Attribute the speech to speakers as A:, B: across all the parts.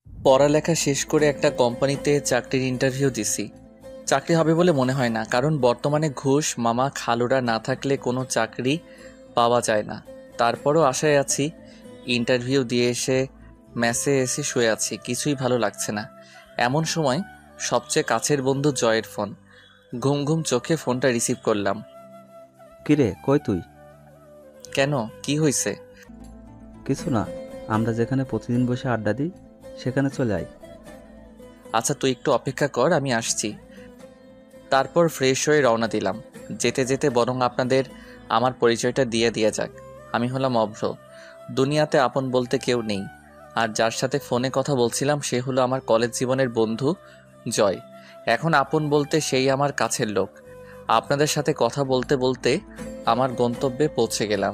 A: পড়ালেখা শেষ করে একটা কোম্পানিতে চাকরির ইন্টারভিউ দিছি। চাকরি হবে বলে মনে হয় না, কারণ বর্তমানে ঘুষ মামা খালুরা না থাকলে কোনো চাকরি পাওয়া যায় না। তারপরও আশায় আছি। ইন্টারভিউ দিয়ে এসে মেসে এসে শুয়ে আছি, কিছুই ভালো লাগছে না। এমন সময় সবচেয়ে কাছের বন্ধু জয়ের ফোন। ঘুম ঘুম চোখে ফোনটা রিসিভ করলাম।
B: কিরে, কই তুই?
A: কেন, কি হয়েছে?
B: কিছু না, আমরা যেখানে প্রতিদিন বসে আড্ডা দিই সেখানে চলে আয়।
A: আচ্ছা, তুই একটু অপেক্ষা কর, আমি আসছি। তারপর ফ্রেশ হয়ে রওনা দিলাম। যেতে যেতে বরং আপনাদের আমার পরিচয়টা দিয়ে যাক। আমি হলাম অভ্র। দুনিয়াতে আপন বলতে কেউ নেই। আর যার সাথে ফোনে কথা বলছিলাম সে হলো আমার কলেজ জীবনের বন্ধু জয়। এখন আপন বলতে সেই আমার কাছের লোক। আপনাদের সাথে কথা বলতে বলতে আমার গন্তব্যে পৌঁছে গেলাম।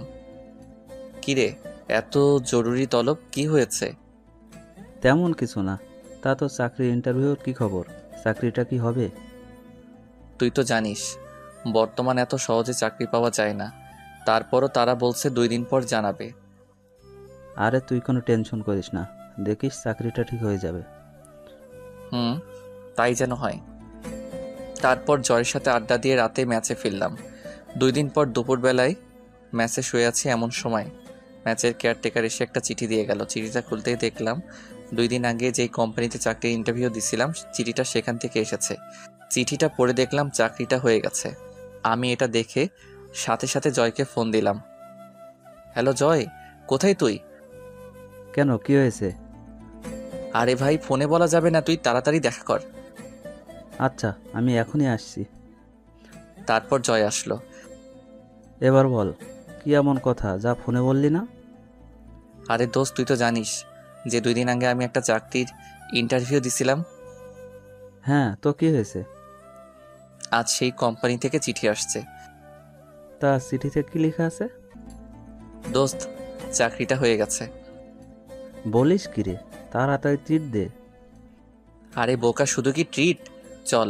A: কিরে, এত জরুরি তলব, কি হয়েছে?
B: তেমন কিছু না। তা তো চাকরির ইন্টারভিউর কি খবর? চাকরিটা কি হবে?
A: তুই তো জানিস বর্তমান এত সহজে চাকরি পাওয়া যায় না। তারপরও তারা বলছে 2 দিন পর জানাবে।
B: আরে তুই কোনো টেনশন করিস না, দেখিস চাকরিটা ঠিক হয়ে যাবে।
A: তাই যেন হয়। তারপর জয়ের সাথে আড্ডা দিয়ে রাতে ম্যাচে ফিরলাম। 2 দিন পর দুপুরবেলায় ম্যাচে শুয়ে আছি, এমন সময় ম্যাচের কেয়ারটেকার এসে একটা চিঠি দিয়ে গেল। চিঠিটা খুলতেই দেখলাম 2 দিন আগে যেই কোম্পানিতে চাকরির ইন্টারভিউ দিছিলাম চিঠিটা সেখান থেকে এসেছে। চিঠিটা পড়ে দেখলাম চাকরিটা হয়ে গেছে। আমি এটা দেখে সাথে সাথে জয়কে ফোন দিলাম। হ্যালো জয়, কোথায় তুই?
B: কেন, কি হয়েছে?
A: আরে ভাই, ফোনে বলা যাবে না, তুই তাড়াতাড়ি দেখা কর।
B: আচ্ছা, আমি এখনই আসছি।
A: তারপর জয় আসলো।
B: এবার বল, কি এমন কথা যা ফোনে বললি না?
A: আরে দোস্ত, তুই তো জানিস যে 2 দিন আগে আমি একটা চাকরির ইন্টারভিউ দিছিলাম।
B: হ্যাঁ, তো কি হয়েছে?
A: আজ সেই কোম্পানি থেকে চিঠি আসছে।
B: তা চিঠিতে কি লেখা আছে?
A: দোস্ত, চাকরিটা হয়ে গেছে।
B: বলিস কি রে, তাড়াতাড়ি ট্রিট দে।
A: আরে বোকা, শুধু কি ট্রিট? চল,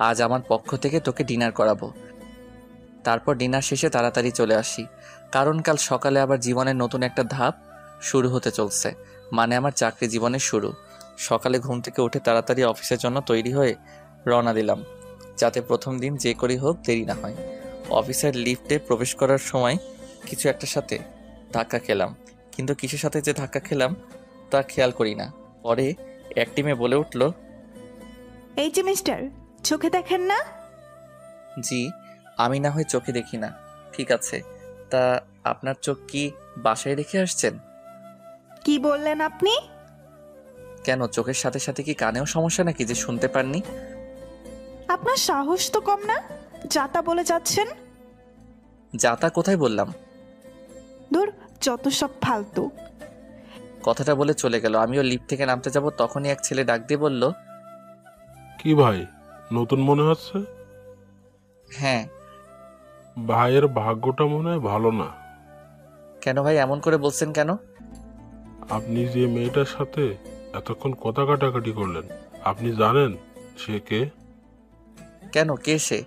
A: আজ আমার পক্ষ থেকে তোকে ডিনার করাবো। তারপর ডিনার শেষে তাড়াতাড়ি চলে আসি, কারণ কাল সকালে আবার জীবনের নতুন একটা ধাপ শুরু হতে চলছে। মানে আমার চাকরি জীবনের শুরু। সকালে ঘুম থেকে উঠে তাড়াতাড়ি অফিসের জন্য তৈরি হয়ে রওনা দিলাম, যাতে প্রথম দিন যে করেই হোক দেরি না হয়। অফিসের লিফটে প্রবেশ করার সময় কিছু একটার সাথে ধাক্কা খেলাম, কিন্তু কিসের সাথে যে ধাক্কা খেলাম তা খেয়াল করি না। পরে এক টিমে বলে উঠল,
C: এই যে মিস্টার, চোখে দেখেন না?
A: জি, আমি না হয় চোখে দেখি না, ঠিক আছে। তা আপনার চোখ কি বাসায় রেখে আসছেন?
C: কি বললেন আপনি?
A: কেন, চোখের সাথে সাথে কি কানেও সমস্যা নাকি যে শুনতে পাননি?
C: আপনার সাহস তো কম না, যাতা বলে যাচ্ছেন।
A: যাতা কোথায় বললাম?
C: দূর, যত সব ফালতু।
A: কথাটা বলে চলে গেল। আমিও লিফট থেকে নামতে যাব, তখনই এক ছেলে ডাক দিয়ে বলল,
D: কি ভাই, নতুন মনে হচ্ছে?
A: হ্যাঁ।
D: ভাইয়ের ভাগ্যটা মনে হয় ভালো না।
A: কেন ভাই, এমন করে বলছেন কেন?
D: আপনি যে মেয়েটার সাথে এতক্ষণ কথা কাটাকাটি করলেন, আপনি জানেন সে কে?
A: কেন, কে সে?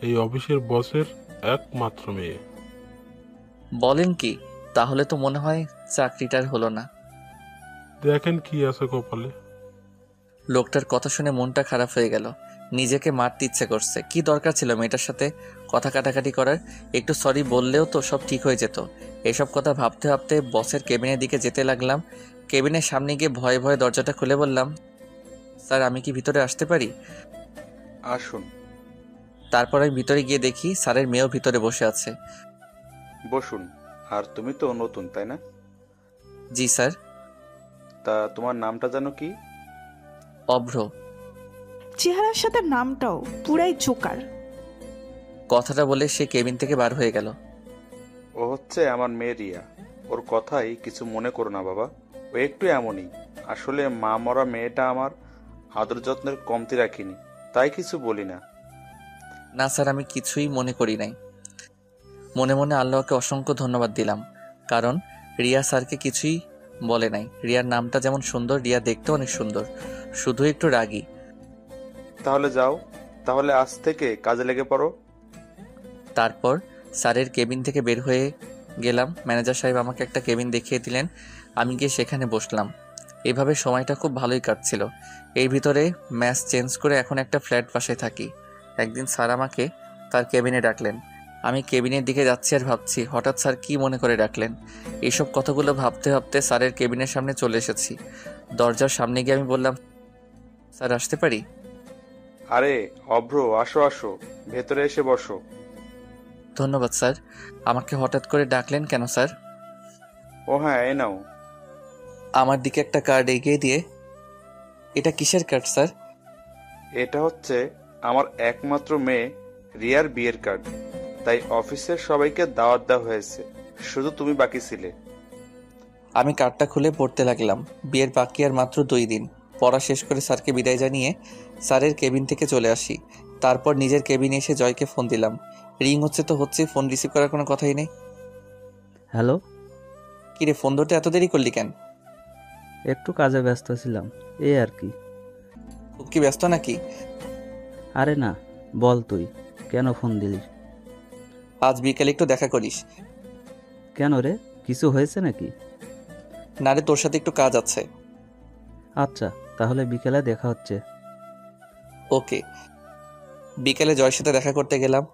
D: এই অফিসের বসের একমাত্র মেয়ে।
A: বলেন কি? তাহলে তো মনে হয় চাকরিটার হলো না।
D: দেখেন কি আছে কপালে।
A: লোকটার কথা শুনে মনটা খারাপ হয়ে গেল। নিজেকে মারতে ইচ্ছে করছে। কি দরকার ছিল মেয়েটার সাথে কথা কাটাকাটি করার? একটু সরি বললেও তো সব ঠিক হয়ে যেত। এসব কথা ভাবতে ভাবতে বসের কেবিনের দিকে যেতে লাগলাম। কেবিনের সামনে গিয়ে ভয়ে ভয়ে দরজাটা খুলে বললাম, স্যার, আমি কি ভিতরে আসতে পারি?
E: আসুন।
A: তারপর আমি ভিতরে গিয়ে দেখি স্যারের মেয়েও ভিতরে বসে আছে।
E: বসুন। আর তুমি তো নতুন, তাই না?
A: জি স্যার।
E: তা তোমার নামটা জানো কি?
A: অভ্র।
C: চেহারার সাথে নামটাও পুরাই জোকার।
A: কথাটা বলে সে কেবিন থেকে বার হয়ে গেল।
E: ও হচ্ছে আমার মেয়ে রিয়া। ওর কথাই কিছু মনে করো না বাবা, ও একটু এমনই। আসলে মা মরা মেয়েটা আমার আদর যত্নের কমতি রাখিনি, তাই কিছু বলি না।
A: না স্যার, আমি কিছুই মনে করি নাই। মনে মনে আল্লাহকে অসংখ্য ধন্যবাদ দিলাম, কারণ রিয়া স্যারকে কিছুই বলে নাই। রিয়ার নামটা যেমন সুন্দর, রিয়া দেখতে অনেক সুন্দর, শুধু একটু রাগী।
E: তাহলে যাও, তাহলে আজ থেকে কাজে লেগে পড়ো।
A: তারপর স্যারের কেবিন থেকে বের হয়ে গেলাম, ম্যানেজার সাহেব আমাকে একটা কেবিন দেখিয়ে দিলেন। আমি গিয়ে সেখানে বসলাম। এইভাবে সময়টা খুব ভালোই কাটছিল। এর ভিতরে ম্যাচ চেঞ্জ করে এখন একটা ফ্ল্যাট বাসায় থাকি। একদিন স্যার আমাকে তার কেবিনে ডাকলেন। আমি কেবিনের দিকে যাচ্ছি আর ভাবছি হঠাৎ স্যার কি মনে করে ডাকলেন। এইসব কথাগুলো ভাবতে ভাবতে স্যারের কেবিনের সামনে চলে এসেছি। দরজার সামনে গিয়ে আমি বললাম, স্যার আসতে পারি?
E: আরে অভ্র, আসো আসো, ভেতরে এসে বসো।
A: ধন্যবাদ স্যার। আমাকে হঠাৎ করে ডাকলেন কেন স্যার?
E: ও হ্যাঁ, এই নাও।
A: আমার দিকে একটা কার্ড এগিয়ে দিয়ে, এটা কিসের কার্ড স্যার?
E: এটা হচ্ছে আমার একমাত্র মেয়ে রিয়ার বিয়ের কার্ড। তাই অফিসের সবাইকে দাওয়াত দেওয়া হয়েছে, শুধু তুমি বাকি ছিলে।
A: আমি কার্ডটা খুলে পড়তে লাগলাম। বিয়ের বাকি আর মাত্র 2 দিন। পড়া শেষ করে স্যারকে বিদায় জানিয়ে স্যারের কেবিন থেকে চলে আসি। তারপর নিজের কেবিনে এসে জয়কে ফোন দিলাম। রিং হচ্ছে তো হচ্ছে, ফোন রিসিভ করার কোনো কথাই নেই।
B: হ্যালো।
A: কিরে, ফোন ধরতে এত দেরি করলি কেন?
B: একটু কাজে ব্যস্ত ছিলাম, এই আর কি।
A: খুব কি ব্যস্ত নাকি?
B: আরে না, বল তুই কেন ফোন দিলি?
A: আজ বিকেলে একটু দেখা করিস।
B: কেন রে, কিছু হয়েছে নাকি?
A: না রে, তোর সাথে একটু কাজ আছে।
B: আচ্ছা, তাহলে বিকেলে দেখা হচ্ছে।
A: ওকে। বিকেলে জয়ের সাথে দেখা করতে গেলাম।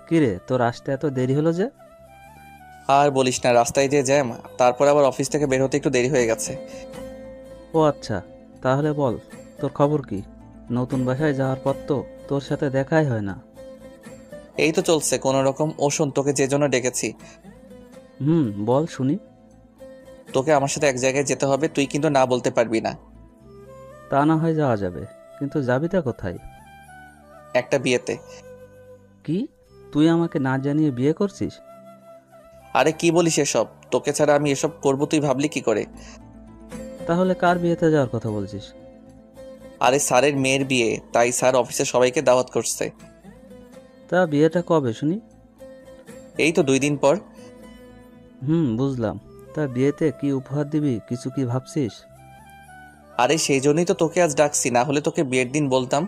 B: কিরে, তোর আসতে এত দেরি হলো যে?
A: আর বলিস না, রাস্তায় যে জ্যাম, তারপর আবার অফিস থেকে বের হতে একটু দেরি হয়ে গেছে।
B: ও আচ্ছা, তাহলে বল তোর খবর কি? নতুন বাসায় যাওয়ার পর তো তোর সাথে দেখাই হয় না।
A: এই তো চলছে কোনো রকম। ও শোন, তোকে যে জন্য ডেকেছি,
B: বল শুনি।
A: তোকে আমার সাথে এক জায়গায় যেতে হবে, তুই কিন্তু না বলতে পারবি না।
B: তা না হয় যাওয়া যাবে, কিন্তু যাবিটা কোথায়?
A: একটা বিয়েতে।
B: কি, তুই আমাকে না জানিয়ে বিয়ে করছিস?
A: আরে কি বলিস এসব? তোকে ছাড়া আমি এসব করবো তুই ভাবলি কি করে?
B: তাহলে কার বিয়েতে যাওয়ার কথা বলছিস?
A: আরে স্যারের মেয়ের বিয়ে, তাই স্যার অফিসের সবাইকে দাওয়াত করছে।
B: তা বিয়েটা কবে শুনি?
A: এই তো 2 দিন পর।
B: বুঝলাম। তা বিয়েতে কি উপহার দিবি, কিছু কি ভাবছিস?
A: আরে সেই জন্যই তো তোকে আজ ডাকছি, না হলে তোকে বিয়ের দিন বলতাম।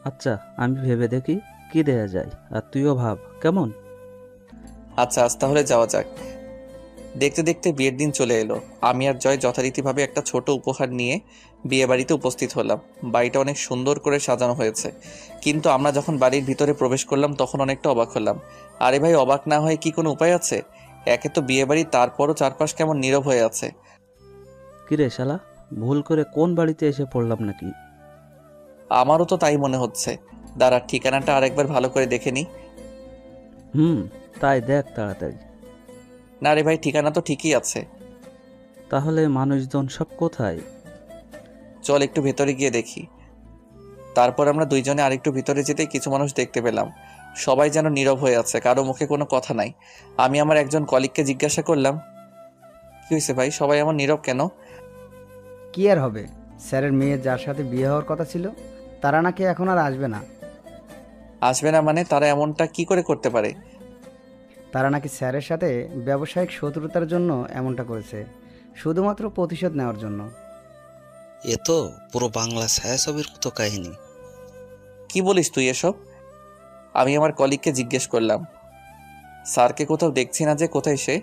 B: আচ্ছা, আমি ভেবে দেখি কি দেয়া যায়, আর তুইও ভাব কেমন।
A: আচ্ছা, আজ তাহলে যাওয়া যাক। দেখতে দেখতে বিয়ের দিন চলে এলো। আমি আর জয় যথারীতিভাবে একটা ছোট উপহার নিয়ে বিয়ে বাড়িতে উপস্থিত হলাম। বাড়িটা অনেক সুন্দর করে সাজানো হয়েছে, কিন্তু আমরা যখন বাড়ির ভিতরে প্রবেশ করলাম তখন অনেকটা অবাক হলাম। আরে ভাই, অবাক না হয়ে কি কোনো উপায় আছে? একে তো বিয়ে বাড়ি, তারপরও চারপাশ কেমন নীরব হয়ে আছে।
B: কিরে শালা, ভুল করে কোন বাড়িতে এসে পড়লাম নাকি?
A: আমারও তো তাই মনে হচ্ছে। দাঁড়া, ঠিকানাটা আরেকবার ভালো করে দেখে নি।
B: তাই দেখ তাড়াতাড়ি।
A: না রে ভাই, ঠিকানা তো ঠিকই আছে।
B: তাহলে মানুষজন সব কোথায়?
A: চল একটু ভেতরে গিয়ে দেখি। তারপর আমরা দুইজনে আরেকটু ভিতরে যেতে কিছু মানুষ দেখতে পেলাম। সবাই যেন নীরব হয়ে আছে, কারো মুখে কোনো কথা নাই। আমি আমার একজন কলিগকে জিজ্ঞাসা করলাম, কি হয়েছে ভাই, সবাই এমন নীরব কেন?
F: কি আর হবে, স্যারের মেয়ে যার সাথে বিয়ে হওয়ার কথা ছিল তারা নাকি এখন আর আসবে না।
A: আসবে না মানে? তারা এমনটা কি করে করতে পারে?
F: তারা নাকি স্যারের সাথে ব্যবসায়িক শত্রুতার জন্য এমনটা করেছে, শুধুমাত্র প্রতিশোধ নেওয়ার জন্য।
G: এ তো পুরো বাংলা ছায়াছবির মতো কাহিনী।
A: কি বলিস তুই এসব? আমি আমার কলিগকে জিজ্ঞেস করলাম, স্যারকে কোথাও দেখছি না যে, কোথায় সে?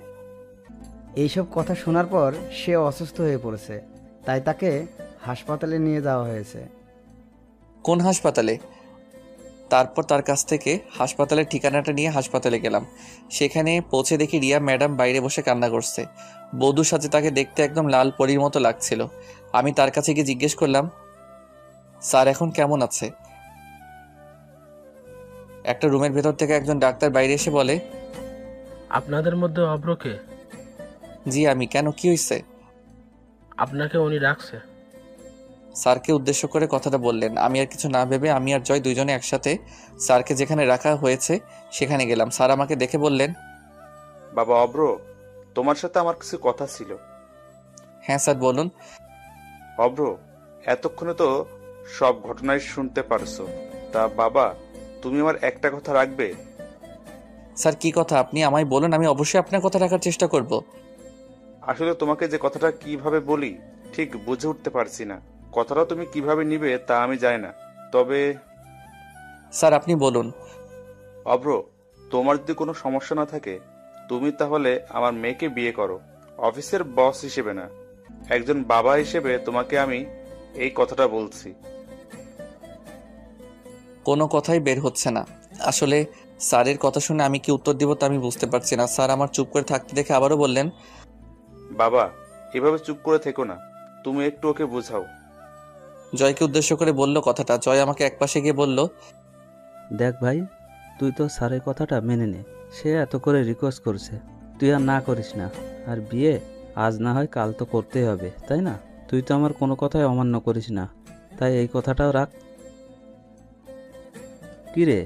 F: এইসব কথা শোনার পর সে অসুস্থ হয়ে পড়েছে, তাই তাকে হাসপাতালে নিয়ে যাওয়া হয়েছে।
A: কোন হাসপাতালে? তারপর তার কাছ থেকে হাসপাতালের ঠিকানাটা নিয়ে হাসপাতালে গেলাম। সেখানে পৌঁছে দেখি রিয়া ম্যাডাম বাইরে বসে কান্না করছে। বধূ সাজে তাকে দেখতে একদম লাল পরীর মতো লাগছিল। আমি তার কাছে গিয়ে জিজ্ঞেস করলাম, স্যার এখন কেমন আছে? একটা রুমের ভেতর থেকে একজন ডাক্তার বাইরে এসে বলে,
H: আপনাদের মধ্যে অভ্রকে?
A: জি আমি। কেন, কি হয়েছে?
H: আপনাকে উনি ডাকছে।
A: স্যারকে উদ্দেশ্য করে কথাটা বললেন। আমি আর কিছু না ভেবে আমি আর জয় দুইজনে একসাথে স্যারকে যেখানে রাখা হয়েছে সেখানে গেলাম। স্যার আমাকে দেখে বললেন,
E: বাবা অভ্র, তোমার সাথে আমার কিছু কথা ছিল।
A: হ্যাঁ স্যার বলুন।
E: অভ্র, এতক্ষণে তো সব ঘটনাই শুনতে পারছো, তা বাবা তুমি আমার একটা কথা রাখবে?
A: স্যার কি কথা, আপনি আমায় বলুন, আমি অবশ্যই আপনার কথা রাখার চেষ্টা করব।
E: আসলে তোমাকে যে কথাটা কিভাবে বলি ঠিক বুঝে উঠতে পারছি না। কথাটা তুমি কিভাবে নিবে তা আমি জানি না, তবে
A: স্যার আপনি বলুন।
E: অভ্র, তোমার যদি কোনো সমস্যা না থাকে তুমি তাহলে আমার মেয়েকে বিয়ে করো, অফিসের বস হিসেবে না, একজন বাবা হিসেবে তোমাকে আমি এই কথাটা বলছি।
A: কোনো কথাই বের হচ্ছে না। আসলে স্যারের কথা শুনে আমি কি উত্তর দিব তা আমি বুঝতে পারছি না। স্যার আমার চুপ করে থাকতে দেখে আবারও বললেন,
E: বাবা, এভাবে চুপ করে থেকো না, তুমি একটু ওকে বুঝাও।
A: জয়কে উদ্দেশ্য করে বলল কথাটা। জয় আমাকে একপাশে গিয়ে বলল,
B: দেখ ভাই, তুই তো স্যারের কথাটা মেনে নে। সে এত করে রিকোয়েস্ট করছে, তুই আর না করিস না। আর বিয়ে আজ না হয় কাল তো করতেই হবে, তাই না? তুই তো আমার কোনো কথাই অমান্য করিস না, তাই এই কথাটাও রাখ। কি রে,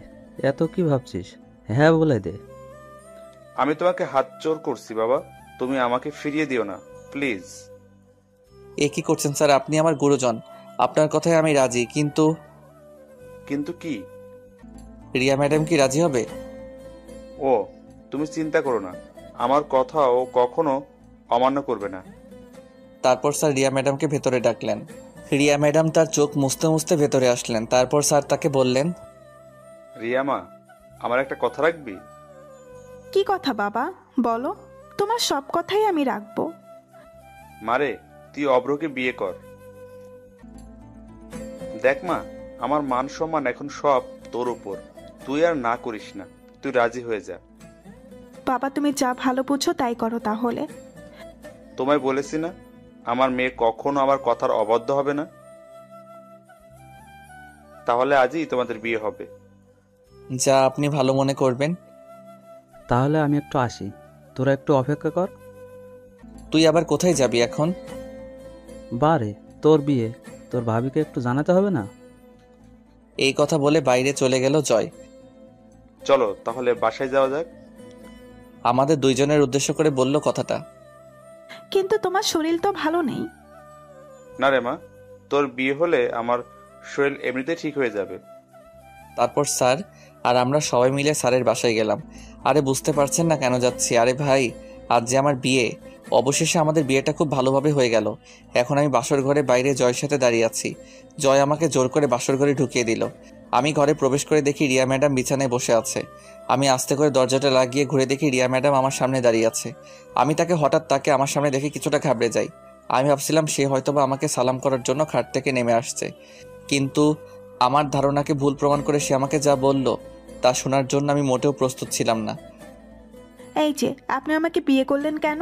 B: এত কি ভাবছিস? হ্যাঁ বলে দে।
E: আমি তোমাকে হাত জোর করছি বাবা, তুমি আমাকে ফিরিয়ে দিও না প্লিজ।
A: এ কি করছেন স্যার? আপনি আমার গুরুজন, আপনার কথায় আমি রাজি, কিন্তু
E: কিন্তু কি?
A: রিয়া ম্যাডাম কি রাজি হবে?
E: ও, তুমি চিন্তা করো না, আমার কথা ও কখনো অমান্য করবে না।
A: তারপর স্যার রিয়া ম্যাডামকে ভেতরে ডাকলেন। রিয়া ম্যাডাম তার চোখ মুছতে মুছতে ভেতরে আসলেন। তারপর স্যার তাকে বললেন,
E: রিয়ামা, আমার একটা কথা রাখবি?
C: কি কথা বাবা, বলো। তোমার সব কথাই আমি রাখবো।
E: মারে, তুই অভ্রকে বিয়ে কর। দেখ মা, আমার মান সম্মান এখন সব তোর উপর, তুই আর না করিস না, তুই রাজি হয়ে যা।
C: বাবা, তুমি যা ভালো বুঝো তাই করো তাহলে।
E: তোমায় বলেছি না, আমার মেয়ে কখনো আমার কথার অবাধ্য হবে না। তাহলে আজই তোমাদের বিয়ে হবে।
A: যা আপনি ভালো মনে করবেন।
B: তাহলে আমি একটু আসি, তোরা একটু অপেক্ষা কর।
A: তুই আবার কোথায় যাবি এখন?
B: বারে, তোর বিয়ে, তোর ভাবিকে একটু জানাতে হবে না?
A: এই কথা বলে বাইরে চলে গেল জয়।
E: চলো তাহলে বাসায় যাওয়া যাক।
A: আমাদের দুইজনের উদ্দেশ্য করে বলল কথাটা।
C: কিন্তু তোমার শরীর তো ভালো নেই।
E: না রে মা, তোর বিয়ে হলে আমার শরীর এমনিতে ঠিক হয়ে যাবে।
A: তারপর স্যার আর আমরা সবাই মিলে স্যারের বাসায় গেলাম। আরে বুঝতে পারছেন না কেন যাচ্ছি? আরে ভাই, আজ যে আমার বিয়ে। অবশেষে আমাদের বিয়েটা খুব ভালোভাবে হয়ে গেল। এখন আমি বাসর ঘরে বাইরে জয়ের সাথে দাঁড়িয়ে আছি। জয় আমাকে জোর করে বাসর ঘরে ঢুকিয়ে দিল। আমি ঘরে প্রবেশ করে দেখি রিয়া ম্যাডাম বিছানায় বসে আছে। আমি আস্তে করে দরজাটা লাগিয়ে ঘুরে দেখি রিয়া ম্যাডাম আমার সামনে দাঁড়িয়ে আছে। আমি তাকে আমার সামনে দেখে কিছুটা ঘাবড়ে যাই। আমি ভাবছিলাম সে হয়তোবা আমাকে সালাম করার জন্য খাট থেকে নেমে আসছে, কিন্তু আমার ধারণাকে ভুল প্রমাণ করে সে আমাকে যা বলল তা শোনার জন্য আমি মোটেও প্রস্তুত ছিলাম না।
C: এই যে, আপনি আমাকে বিয়ে করলেন কেন?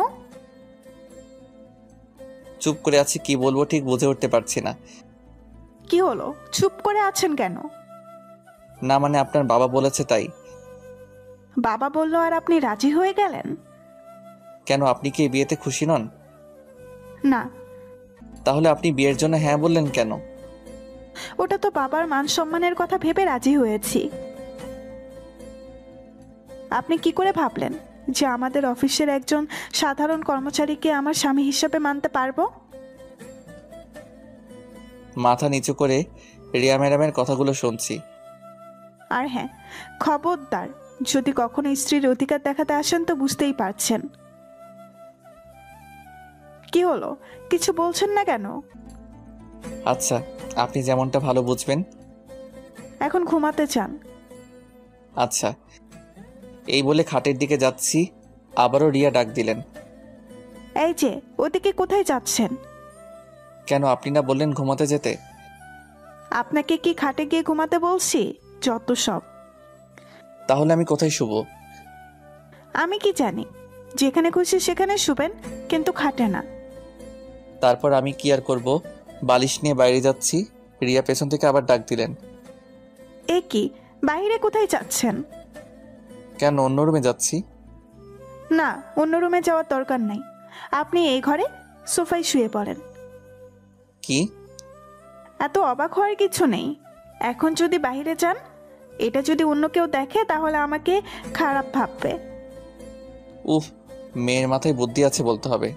A: চুপ করে আছি, কি বলবো ঠিক বুঝে উঠতে পারছি না।
C: কি হলো, চুপ করে আছেন কেন?
A: না মানে আপনার বাবা বলেছে তাই।
C: বাবা বলল আর আপনি রাজি হয়ে গেলেন?
A: কেন, আপনি কি এই বিয়েতে খুশি নন?
C: না।
A: তাহলে আপনি বিয়ের জন্য হ্যাঁ বললেন কেন?
C: ওটা তো বাবার মান সম্মানের কথা ভেবে রাজি হয়েছি। আপনি কি করে ভাবলেন যে আমাদের অফিসের একজন সাধারণ কর্মচারীকে আমার স্বামী হিসেবে মানতে পারবো?
A: মাথা নিচু করে রিয়া ম্যাডামের কথাগুলো শুনছি।
C: আর হ্যাঁ, খবরদার, যদি কখনো স্ত্রীর অধিকার দেখাতে আসেন তো বুঝতেই পারছেন। কি হলো, কিছু বলছেন না কেন?
A: আচ্ছা, আপনি যেমনটা ভালো বুঝবেন।
C: এখন ঘুমাতে চান?
A: আচ্ছা, এই বলে খাটের দিকে যাচ্ছি, আবারও রিয়া ডাক দিলেন।
C: এই যে, ওদিকে কোথায় যাচ্ছেন?
A: কেন, আপনি না বললেন ঘুমাতে যেতে?
C: আপনাকে কি খাটে গিয়ে ঘুমাতে বলছি? যত সব।
A: তাহলে আমি কোথায় শুব?
C: আমি কি জানি, যেখানে খুশি সেখানে শুবেন, কিন্তু খাটে না।
A: তারপর আমি কি আর করব, বালিশ নিয়ে বাইরে যাচ্ছি। রিয়া পেছন থেকে আবার ডাক দিলেন।
C: এ কি, বাইরে কোথায় যাচ্ছেন?
A: কেন, অন্য রুমে যাচ্ছি।
C: না, অন্য রুমে যাওয়ার দরকার নাই। আপনি এই ঘরে সোফায় শুয়ে পড়েন।
A: কি?
C: এত অবাক হওয়ার কিছু নেই। এখন যদি বাইরে যান, এটা যদি অন্য কেউ দেখে তাহলে আমাকে খারাপ ভাববে।
A: উফ, মেয়ের মাথায় বুদ্ধি আছে বলতে হবে।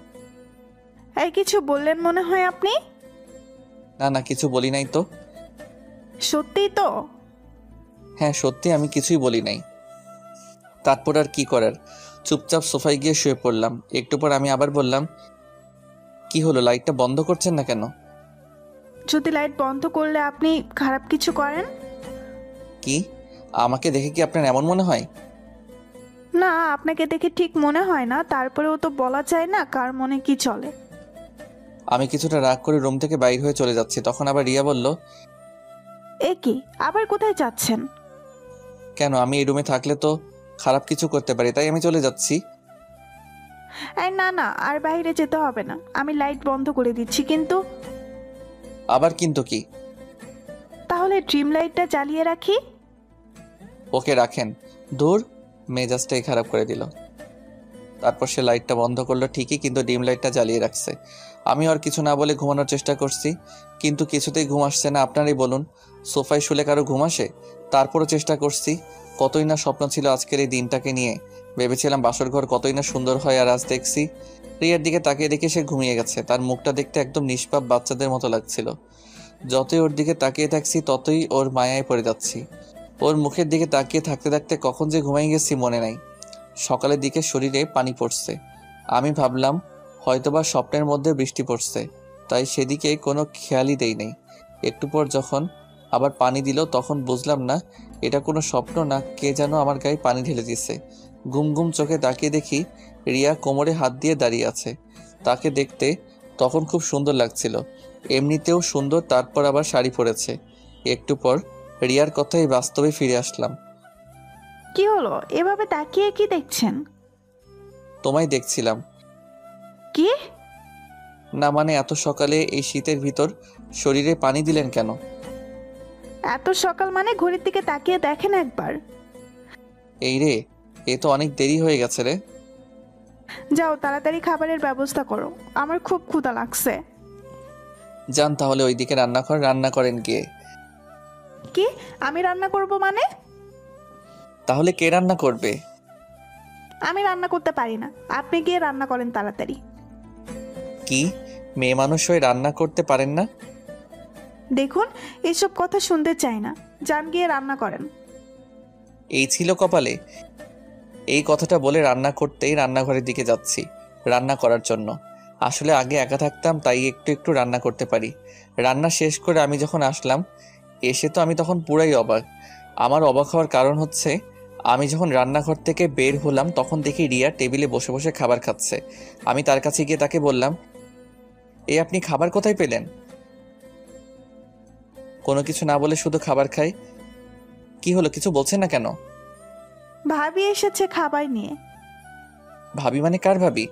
C: এই কিছু বললেন মনে হয় আপনি?
A: না না, কিছু বলি নাই তো।
C: সত্যিই তো?
A: হ্যাঁ সত্যি, আমি কিছুই বলি নাই। তারপর আর কি করার, চুপচাপ সোফায় গিয়ে শুয়ে পড়লাম। একটু পর আমি আবার বললাম, কি হলো, লাইটটা বন্ধ করছেন না কেন?
C: যদি লাইট বন্ধ করলে আপনি খারাপ কিছু করেন?
A: কি, আমাকে দেখে কি আপনার এমন মনে হয়?
C: না, আপনাকে দেখে ঠিক মনে হয় না, তারপরেও তো বলা যায় না কার মনে কি চলে।
A: আমি কিছুটা রাগ করে রুম থেকে বাইর হয়ে চলে যাচ্ছি, তখন আবার রিয়া বলল,
C: এ কি, আবার কোথায় যাচ্ছেন?
A: কেন, আমি এই রুমে থাকলে তো খারাপ কিছু করতে পারি, তাই আমি চলে যাচ্ছি।
C: এই না না, আর বাইরে যেতে হবে না, আমি লাইট বন্ধ করে দিচ্ছি। কিন্তু
A: আবার কিন্তু কি?
C: তাহলে ড্রিম লাইটটা জ্বালিয়ে রাখি।
A: ওকে রাখেন। দূর, মেজাজটাই খারাপ করে দিল। তারপর সে লাইটটা বন্ধ করলো ঠিকই, কিন্তু ডিম লাইটটা জ্বালিয়ে রাখছে। আমি আর কিছু না বলে ঘুমানোর চেষ্টা করছি, কিন্তু কিছুতেই ঘুম আসছে না। আপনারাই বলুন, সোফায় শুলে কারো ঘুম আসে? তারপরও চেষ্টা করছি। কতই না স্বপ্ন ছিল আজকের এই দিনটাকে নিয়ে। ভেবেছিলাম বাসর ঘর কতই না সুন্দর হয়, আর আজ দেখছি রিয়ার দিকে তাকিয়ে দেখে সে ঘুমিয়ে গেছে। তার মুখটা দেখতে একদম নিষ্পাপ বাচ্চাদের মতো লাগছিল। যতই ওর দিকে তাকিয়ে থাকছি ততই ওর মায়ায় পড়ে যাচ্ছি। ওর মুখের দিকে তাকিয়ে থাকতে থাকতে কখন যে ঘুমাই গেছি মনে নাই। সকালের দিকে শরীরে পানি পড়ছে। আমি ভাবলাম হয়তোবা স্বপ্নের মধ্যে বৃষ্টি পড়ছে, তাই সেদিকে কোনো খেয়ালই দেই নাই। একটু পর যখন আবার পানি দিল তখন বুঝলাম না এটা কোনো স্বপ্ন না কে যেন আমার গায়ে পানি ঢেলে দিচ্ছে। ঘুম ঘুম চোখে তাকিয়ে দেখি রিয়া কোমরে হাত দিয়ে দাঁড়িয়ে আছে। তাকে দেখতে তখন খুব সুন্দর লাগছিল, এমনিতেও সুন্দর, তারপর আবার শাড়ি পরেছে। একটু পর রিয়ার কথাই বাস্তবে ফিরে আসলাম।
C: কি হলো, এভাবে তাকিয়ে কি দেখছেন?
A: তোমায় দেখছিলাম।
C: কি?
A: না মানে এত সকালে এই শীতের ভিতর শরীরে পানি দিলেন কেন?
C: এত সকাল মানে ঘড়ির দিকে তাকিয়ে দেখেন একবার।
A: এই রে, এ তো অনেক দেরি হয়ে গেছে রে।
C: যাও তাড়াতাড়ি খাবারের ব্যবস্থা করো, আমার খুব ক্ষুধা লাগছে।
A: যান তাহলে ওইদিকে রান্নাঘর, রান্না করেন গিয়ে।
C: কি, আমি রান্না করব মানে?
A: তাহলে কে রান্না করবে?
C: আমি রান্না করতে পারি না, আপনি গিয়ে রান্না করেন তাড়াতাড়ি।
A: কি, মেয়ে মানুষ হয়ে রান্না করতে পারেন না?
C: দেখুন, এসব কথা শুনতে চাই না, যান গিয়ে রান্না করেন।
A: এই ছিল কপালে? এই কথাটা বলে রান্না করতেই রান্নাঘরের দিকে যাচ্ছি রান্না করার জন্য। আসলে আগে একা থাকতাম, তাই একটু একটু রান্না করতে পারি। রান্না শেষ করে আমি যখন আসলাম, এসে তো আমি তখন পুরাই অবাক। আমার অবাক হওয়ার কারণ হচ্ছে, আমি যখন রান্নাঘর থেকে বের হলাম তখন দেখি রিয়া টেবিলে বসে বসে খাবার খাচ্ছে। আমি তার কাছে গিয়ে তাকে বললাম, এই আপনি খাবার কোথায় পেলেন? কোনো কিছু না বলে শুধু খাবার খাই। কি হলো, কিছু বলছেন না কেন?
C: ভাবি এসেছে খাবার নিয়ে।
A: ভাবি মানে কার ভাবি?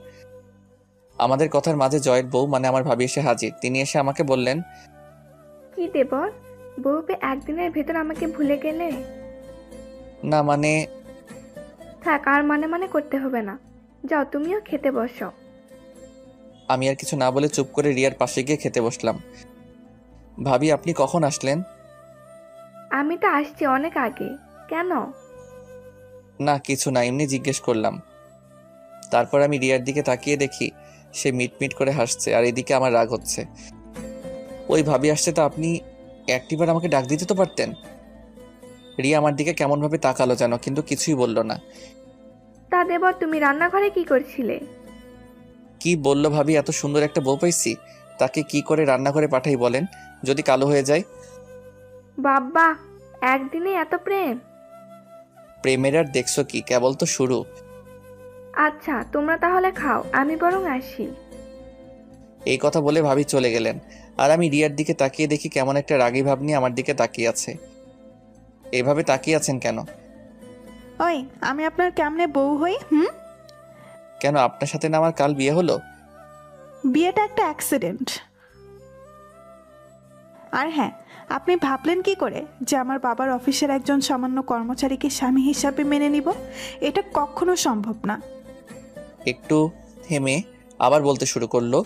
A: আমাদের কথার মাঝে জয়ের বউ মানে আমার ভাবি এসে হাজির। তিনি এসে আমাকে বললেন,
I: কি দেবর, বউকে একদিনের ভেতর আমাকে ভুলে গেলে?
A: না মানে।
I: থাক, আর মানে মানে করতে হবে না, যাও তুমিও খেতে বসো।
A: আমি আর কিছু না বলে চুপ করে রিয়ার পাশে গিয়ে খেতে বসলাম। ভাবি আপনি কখন আসলেন?
I: আমি তো আসছি অনেক আগে। কেন?
A: না কিছু না, এমনি জিজ্ঞেস করলাম। তারপর আমি রিয়ার দিকে তাকিয়ে দেখি সে মিটমিট করে হাসছে, আর এদিকে আমার রাগ হচ্ছে। ওই ভাবি আসছে, তা আপনি একটিবার আমাকে ডাক দিতে তো পারতেন। রিয়া আমার দিকে কেমনভাবে তাকালো যেন, কিন্তু কিছুই বলল না।
I: তা দেবর, তুমি রান্নাঘরে কি করছিলে?
A: কি বলল ভাবি, এত সুন্দর একটা বউ পাইছি, তাকে কি করে রান্নাঘরে পাঠাই বলেন? যদি কালো হয়ে যায়?
I: বাবা, একদিনে এত প্রেম?
A: প্রেমের আর দেখছো কি, কেবল তো শুরু।
I: আচ্ছা, তোমরা তাহলে খাও, আমি বরং আসি।
A: এই কথা বলে ভাবি চলে গেলেন, আর আমি রিয়ার দিকে তাকিয়ে দেখি কেমন একটা রাগী ভাব নিয়ে আমার দিকে তাকিয়ে আছে। এভাবে তাকিয়ে আছেন কেন?
C: ওই, আমি আপনার কেমনে বউ হই?
A: কেন, আপনার সাথে না আমার কাল বিয়ে হলো?
C: বিয়েটা একটা অ্যাক্সিডেন্ট। আর হ্যাঁ, আপনি ভাবলেন কি করে যে আমার বাবার অফিসের একজন সামান্য কর্মচারীকে স্বামী হিসাবে মেনে নিব? এটা কখনো সম্ভব না।
A: একটু থেমে আবার বলতে শুরু করলো,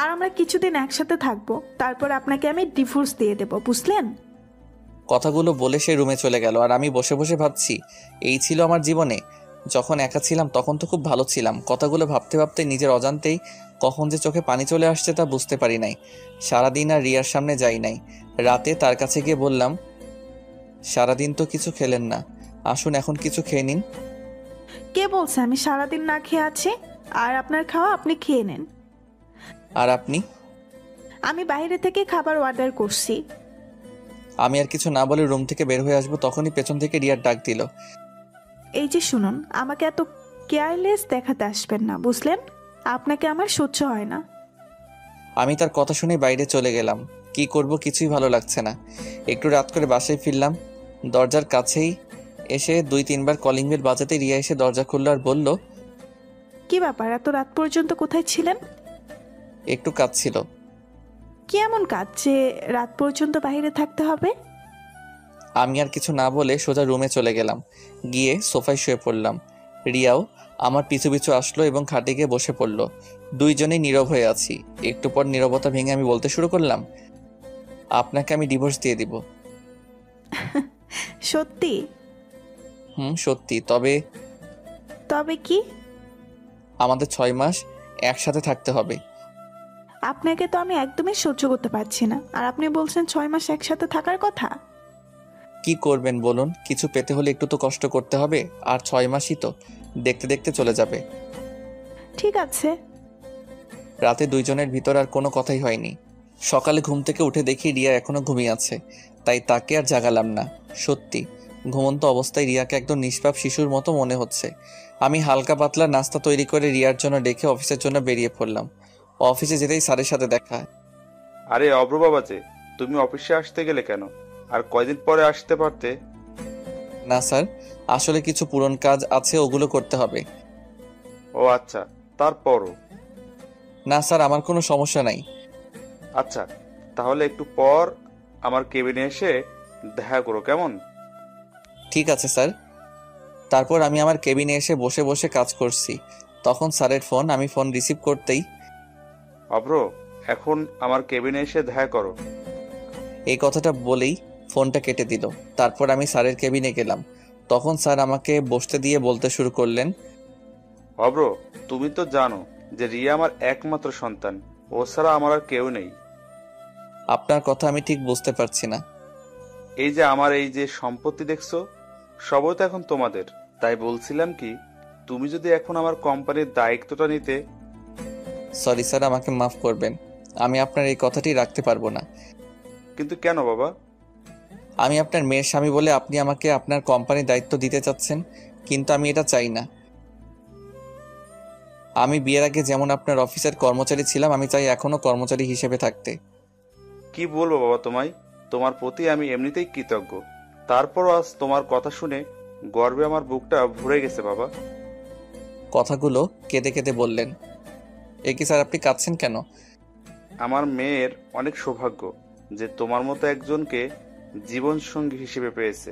C: আর আমরা কিছুদিন একসাথে থাকবো, তারপর আপনাকে আমি ডিভোর্স দিয়ে দেব, বুঝলেন?
A: কথাগুলো বলে সে রুমে চলে গেল, আর আমি বসে বসে ভাবছি এই ছিল আমার জীবনে। যখন একা ছিলাম তখন তো খুব ভালো ছিলাম। কথাগুলো ভাবতে ভাবতে নিজের অজান্তেই কখন যে চোখে পানি চলে আসছে তা বুঝতে পারি নাই। সারাদিন আর রিয়ার সামনে যাই নাই। রাতে তার কাছে গিয়ে বললাম, সারাদিন তো কিছু খেলেন না, আসুন এখন কিছু খেয়ে নিন।
C: কে বলছে আমি সারাদিন না খেয়ে আছি? আর আপনার খাওয়া আপনি খেয়ে নেন।
A: আর আপনি?
C: আমি বাইরে থেকে খাবার অর্ডার করছি।
A: আমি আর কিছু না বলে রুম থেকে বের হয়ে আসবো, তখনই পেছন থেকে রিয়ার ডাক দিল,
C: এই যে শুনুন, আমাকে এত কেয়ারলেস দেখাতে আসবেন না, বুঝলেন? আপনাকে আমার সহ্য হয় না।
A: আমি তার কথা শুনে বাইরে চলে গেলাম। কি করব কিছুই ভালো লাগছে না। একটু রাত করে বাসায় ফিরলাম। দরজার কাছেই এসে 2-3 বার কলিং বেল বাজাতে রিয়া এসে দরজা খুললো আর বলল,
C: কি ব্যাপার, এত রাত পর্যন্ত কোথায় ছিলেন?
A: একটু কাজ ছিল।
C: কি এমন কাজ যে রাত পর্যন্ত বাইরে থাকতে হবে?
A: আমি আর কিছু না বলে সোজা রুমে চলে গেলাম। গিয়ে সোফায় শুয়ে পড়লাম। রিয়াও আমার পিছু পিছু আসলো এবং খাটে গিয়ে বসে পড়লো। দুইজনেই নীরব হয়ে আছি। একটু পর নীরবতা ভেঙে আমি বলতে শুরু করলাম, আপনাকে আমি ডিভোর্স দিয়ে দিব।
C: সত্যি?
A: সত্যি। তবে
C: তবে কি?
A: আমাদের 6 মাস একসাথে থাকতে হবে।
C: আপনাকে তো আমি একদমই সহ্য করতে পারছি না, আর আপনি বলছেন 6 মাস একসাথে থাকার কথা।
A: কি করবেন বলুন? কিছু পেতে হলে একটু তো কষ্ট করতে হবে। আর 6 মাসই তো, দেখতে দেখতে চলে যাবে।
C: ঠিক আছে।
A: রাতে দুইজনের ভিতর আর কোনো কথাই হয়নি। সকালে ঘুম থেকে উঠে দেখি রিয়া এখনো ঘুমিয়ে আছে, তাই তাকে আর জাগালাম না। সত্যি ঘুমন্ত অবস্থায় রিয়াকে একদম নিষ্পাপ শিশুর মতো মনে হচ্ছে। আমি হালকা পাতলা নাস্তা তৈরি করে রিয়ার জন্য রেখে অফিসের জন্য বেরিয়ে পড়লাম। অফিসে যেতেই স্যারের সাথে দেখা।
E: আরে অব্র বাবা যে, তুমি অফিসে আসতে গেলে কেন? আর কয়দিন পরে আসতে পারতে।
A: না স্যার, আসলে কিছু পুরন কাজ আছে, ওগুলো করতে হবে।
E: ও আচ্ছা, তারপরও?
A: না স্যার, আমার কোনো সমস্যা নাই।
E: আচ্ছা, তাহলে একটু পর আমার কেবিনে এসে দেখা করো, কেমন?
A: ঠিক আছে স্যার। তারপর আমি আমার কেবিনে এসে বসে বসে কাজ করছি। তখন স্যারের ফোন। আমি ফোন রিসিভ করতেই,
E: অব্র, এখন আমার কেবিনে এসে দেখা করো।
A: এই কথাটা বলেই ফোনটা কেটে দিল। তারপর আমি স্যারের কেবিনে গেলাম। তখন স্যার আমাকে বসতে দিয়ে বলতে শুরু করলেন,
E: অব্র, তুমি তো জানো যে রিয়া আমার একমাত্র সন্তান। ও ছাড়া আমার আর কেউ নেই।
A: আপনার কথা আমি ঠিক বুঝতে পারছি না।
E: এই যে আমার এই যে সম্পত্তি দেখছো, সবই তো এখন তোমাদের। তাই বলছিলাম কি, তুমি যদি এখন আমার কোম্পানির দায়িত্বটা নিতে।
A: সরি স্যার, আমাকে মাফ করবেন। আমি আপনার এই কথাটি রাখতে পারবো না।
E: কিন্তু কেন বাবা?
A: আমি আপনার মেয়ের স্বামী বলে আপনি আমাকে আপনার কোম্পানির দায়িত্ব দিতে চাচ্ছেন, কিন্তু আমি এটা চাই না। আমি বিয়ের আগে যেমন আপনার অফিসের কর্মচারী ছিলাম, আমি চাই এখনো কর্মচারী হিসেবে থাকতে।
E: কি বলবো বাবা তোমায়, তোমার প্রতি আমি এমনিতেই কৃতজ্ঞ। তারপরও আজ তোমার কথা শুনে গর্বে আমার বুকটা ভরে গেছে বাবা।
A: কথাগুলো কেঁদে কেঁদে বললেন। এ কি স্যার, আপনি কাঁদছেন কেন?
E: আমার মেয়ের অনেক সৌভাগ্য যে তোমার মতো একজনকে জীবন সঙ্গী হিসেবে পেয়েছে।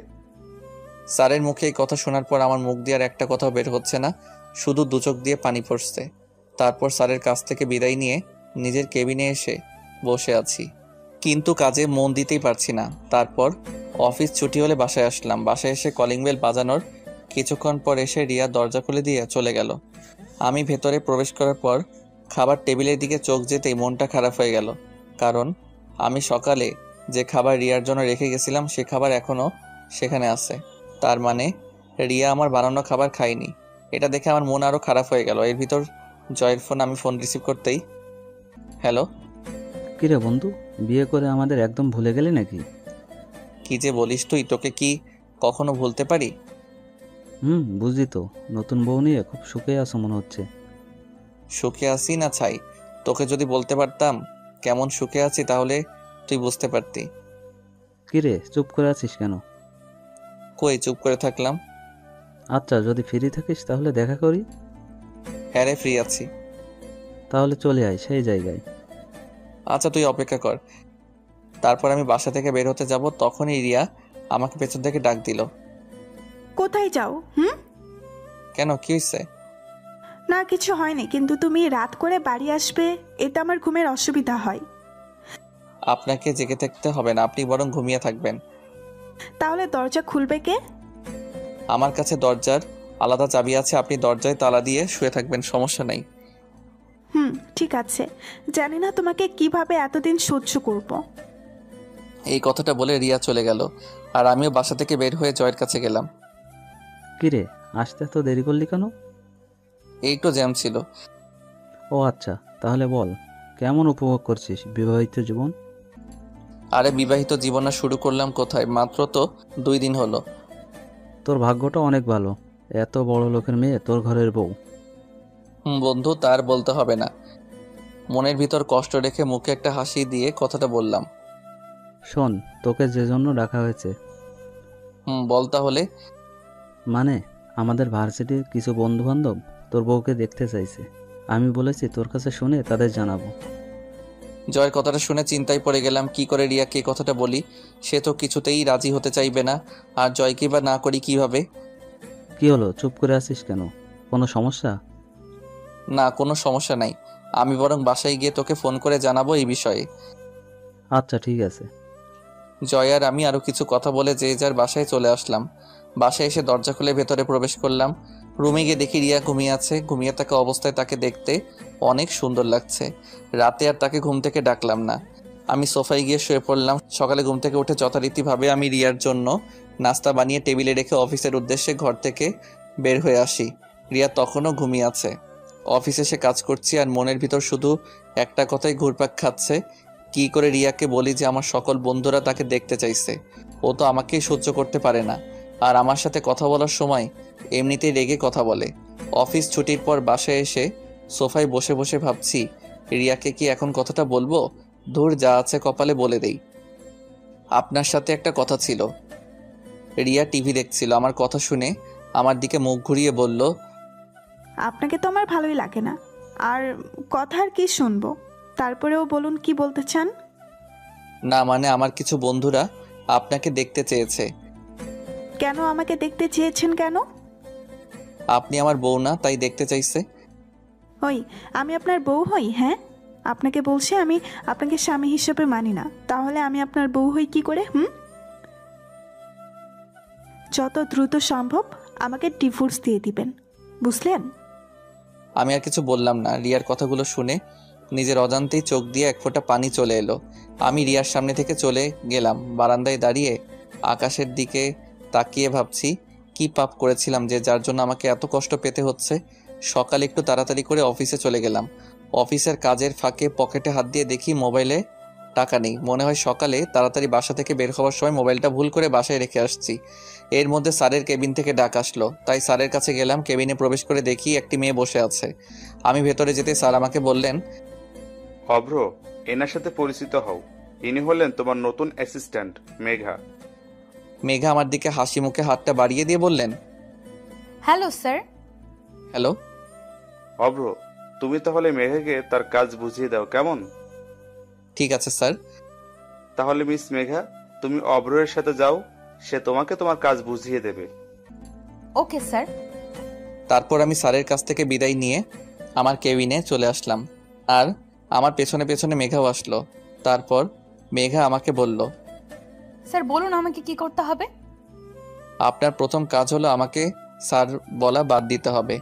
A: স্যারের মুখে এই কথা শোনার পর আমার মুখ দিয়ে আর একটা কথাও বের হচ্ছে না, শুধু দু চোখ দিয়ে পানি পড়ছে। তারপর স্যারের কাছ থেকে বিদায় নিয়ে নিজের কেবিনে এসে বসে আছি, কিন্তু কাজে মন দিতেই পারছি না। তারপর অফিস ছুটি হলে বাসায় আসলাম। বাসায় এসে কলিং বেল বাজানোর কিছুক্ষণ পর এসে রিয়া দরজা খুলে দিয়ে চলে গেল। আমি ভেতরে প্রবেশ করার পর খাবার টেবিলের দিকে চোখ যেতেই মনটা খারাপ হয়ে গেল, কারণ আমি সকালে যে খাবার রিয়ার জন্য রেখে গেছিলাম সে খাবার এখনও সেখানে আছে। তার মানে রিয়া আমার বানানো খাবার খায়নি। এটা দেখে আমার মন আরও খারাপ হয়ে গেল। এর ভিতর জয়ের ফোন। আমি ফোন রিসিভ করতেই, হ্যালো।
B: কিরে বন্ধু, বিয়ে করে আমাদের একদম ভুলে গেলি নাকি?
A: কি যে বলিস তুই, তোকে কি কখনো ভুলতে পারি?
B: বুঝি তো, নতুন বউ নিয়ে খুব সুখে আছো মনে হচ্ছে।
A: সুখে আছি না ছাই, তোকে যদি বলতে পারতাম কেমন সুখে আছি তাহলে তুই বুঝতে পারতি।
B: কিরে চুপ করে আছিস কেন?
A: কই চুপ করে থাকলাম?
B: আচ্ছা, যদি ফ্রি থাকিস তাহলে দেখা করি।
A: হ্যাঁ রে, ফ্রি আছি।
B: তাহলে চলে আয় সেই জায়গায়।
A: আচ্ছা, তুই অপেক্ষা কর। তারপর আমি বাসা থেকে বের হতে যাব, তখনই রিয়া আমাকে পেছন থেকে ডাক দিল।
C: কোথায় যাও?
A: কেন, কি হয়েছে?
C: না, কিছু হয়নি, কিন্তু তুমি রাত করে বাড়ি আসবে, এতে আমার ঘুমের অসুবিধা হয়।
A: আপনাকে জেগে থাকতে হবে না, আপনি বরং ঘুমিয়ে থাকবেন।
C: তাহলে দরজা খুলবে কে?
A: আমার কাছে দরজার আলাদা চাবি আছে, আপনি দরজায় তালা দিয়ে শুয়ে থাকবেন, সমস্যা নাই।
C: ঠিক আছে। জানি না তোমাকে কিভাবে এতদিন সহ্য করব।
A: এই কথাটা বলে রিয়া চলে গেল, আর আমিও বাসা থেকে বের হয়ে জয়ের কাছে গেলাম।
B: কিরে আসতে তো দেরি করলি কেন?
A: এই তো জ্যাম ছিল।
B: ও আচ্ছা, তাহলে বল কেমন উপভোগ করছিস বিবাহিত জীবন?
A: আরে বিবাহিত জীবন শুরু করলাম কোথায়, মাত্র তো 2 দিন হলো।
B: তোর ভাগ্যটা অনেক ভালো, এত বড় লোকের মেয়ে তোর ঘরের বউ?
A: বন্ধু, তার বলতে হবে না। মনের ভিতর কষ্ট রেখে মুখে একটা হাসি দিয়ে কথাটা বললাম।
B: শোন, তোকে যে জন্য ডাকা হয়েছে,
A: বল তাহলে।
B: মানে আমাদের ভার্সিটির কিছু বন্ধু বান্ধব তোর বউকে দেখতে চাইছে। আমি বলেছি তোর কাছে শুনে তাদের জানাবো।
A: জয়ের কথাটা শুনে চিন্তায় পড়ে গেলাম, কি করে রিয়াকে কথাটা বলি। সে তো কিছুতেই রাজি হতে চাইবে না, আর জয়কে বা না করি কিভাবে।
B: কি হলো, চুপ করে আছিস কেন? কোনো সমস্যা?
A: না, কোনো সমস্যা নাই। আমি বরং বাসায় গিয়ে তোকে ফোন করে জানাবো এই বিষয়ে।
B: আচ্ছা ঠিক আছে।
A: জয় আর আমি আরও কিছু কথা বলে যে যার বাসায় চলে আসলাম। বাসায় এসে দরজা খুলে ভেতরে প্রবেশ করলাম। রুমে গিয়ে দেখি রিয়া ঘুমিয়ে আছে। ঘুমিয়ে থাকা অবস্থায় তাকে দেখতে অনেক সুন্দর লাগছে। রাতে আর তাকে ঘুম থেকে ডাকলাম না, আমি সোফায় গিয়ে শুয়ে পড়লাম। সকালে ঘুম থেকে উঠে যথারীতিভাবে আমি রিয়ার জন্য নাস্তা বানিয়ে টেবিলে রেখে অফিসের উদ্দেশ্যে ঘর থেকে বের হয়ে আসি। রিয়া তখনও ঘুমিয়ে আছে। অফিসে এসে কাজ করছি আর মনের ভিতর শুধু একটা কথাই ঘুরপাক খাচ্ছে, কি করে রিয়াকে বলি যে আমার সকল বন্ধুরা তাকে দেখতে চাইছে। ও তো আমাকেই সহ্য করতে পারে না, আর আমার সাথে কথা বলার সময় এমনিতেই রেগে কথা বলে। অফিস ছুটির পর বাসায় এসে সোফায় বসে বসে ভাবছি, রিয়াকে কি এখন কথাটা বলবো? ধুর, যা আছে কপালে বলে দেই। আপনার সাথে একটা কথা ছিল। রিয়া টিভি দেখছিল, আমার কথা শুনে আমার দিকে মুখ ঘুরিয়ে বলল,
C: আপনাকে তো আমার ভালোই লাগে না, আর কথা আর কি শুনবো। তারপরেও বলুন, কি বলতে চান?
A: না মানে আমার কিছু বন্ধুরা আপনাকে দেখতে চেয়েছে।
C: কেন আমাকে দেখতে চেয়েছেন কেন?
A: আপনি আমার বউ না, তাই দেখতে চাইছে।
C: ওই, আমি আপনার বউ হই? হ্যাঁ, আপনাকে বলছি আমি আপনাকে স্বামী হিসেবে মানি না, তাহলে আমি আপনার বউ হই কি করে? যত দ্রুত সম্ভব আমাকে ডিভোর্স দিয়ে দিবেন, বুঝলেন?
A: আমি আর কিছু বললাম না। রিয়ার কথাগুলো শুনে নিজের অজান্তেই চোখ দিয়ে এক ফোঁটা পানি চলে এলো। আমি রিয়ার সামনে থেকে চলে গেলাম। বারান্দায় দাঁড়িয়ে আকাশের দিকে তাকিয়ে ভাবছি, কি পাপ করেছিলাম যে যার জন্য আমাকে এত কষ্ট পেতে হচ্ছে। সকালে একটু তাড়াতাড়ি করে অফিসে চলে গেলাম। অফিসের কাজের ফাঁকে পকেটে হাত দিয়ে দেখি মোবাইলে টাকা নেই। মনে হয় সকালে তাড়াতাড়ি বাসা থেকে বের হওয়ার সময় মোবাইলটা ভুল করে বাসায় রেখে আসছি। এর মধ্যে স্যারের কেবিন থেকে ডাক আসলো, তাই স্যারের কাছে গেলাম। কেবিনে প্রবেশ করে দেখি একটি মেয়ে বসে আছে। আমি ভেতরে যেতে স্যার আমাকে বললেন,
E: অভ্র, এনার সাথে পরিচিত হও। ইনি হলেন তোমার নতুন অ্যাসিস্ট্যান্ট মেঘা।
A: মেঘা আমার দিকে হাসি মুখে হাতটা বাড়িয়ে দিয়ে বললেন,
J: হ্যালো স্যার।
A: হ্যালো।
E: অভ্র, তুমি তাহলে মেঘাকে তার কাজ বুঝিয়ে দাও, কেমন?
A: ঠিক আছে স্যার।
E: তাহলে মিস মেঘা, তুমি অভ্রের সাথে যাও, সে তোমাকে তোমার কাজ বুঝিয়ে দেবে।
J: Okay sir.
A: তারপর আমি স্যারের কাছ থেকে বিদায় নিয়ে আমার কেবিনে চলে আসলাম, আর আমার পেছনে পেছনে মেঘাও আসলো। তারপর মেঘা আমাকে বলল,
J: স্যার বলুন আমাকে কি করতে হবে?
A: আপনার প্রথম কাজ হলো আমাকে স্যার বলা বাদ দিতে হবে।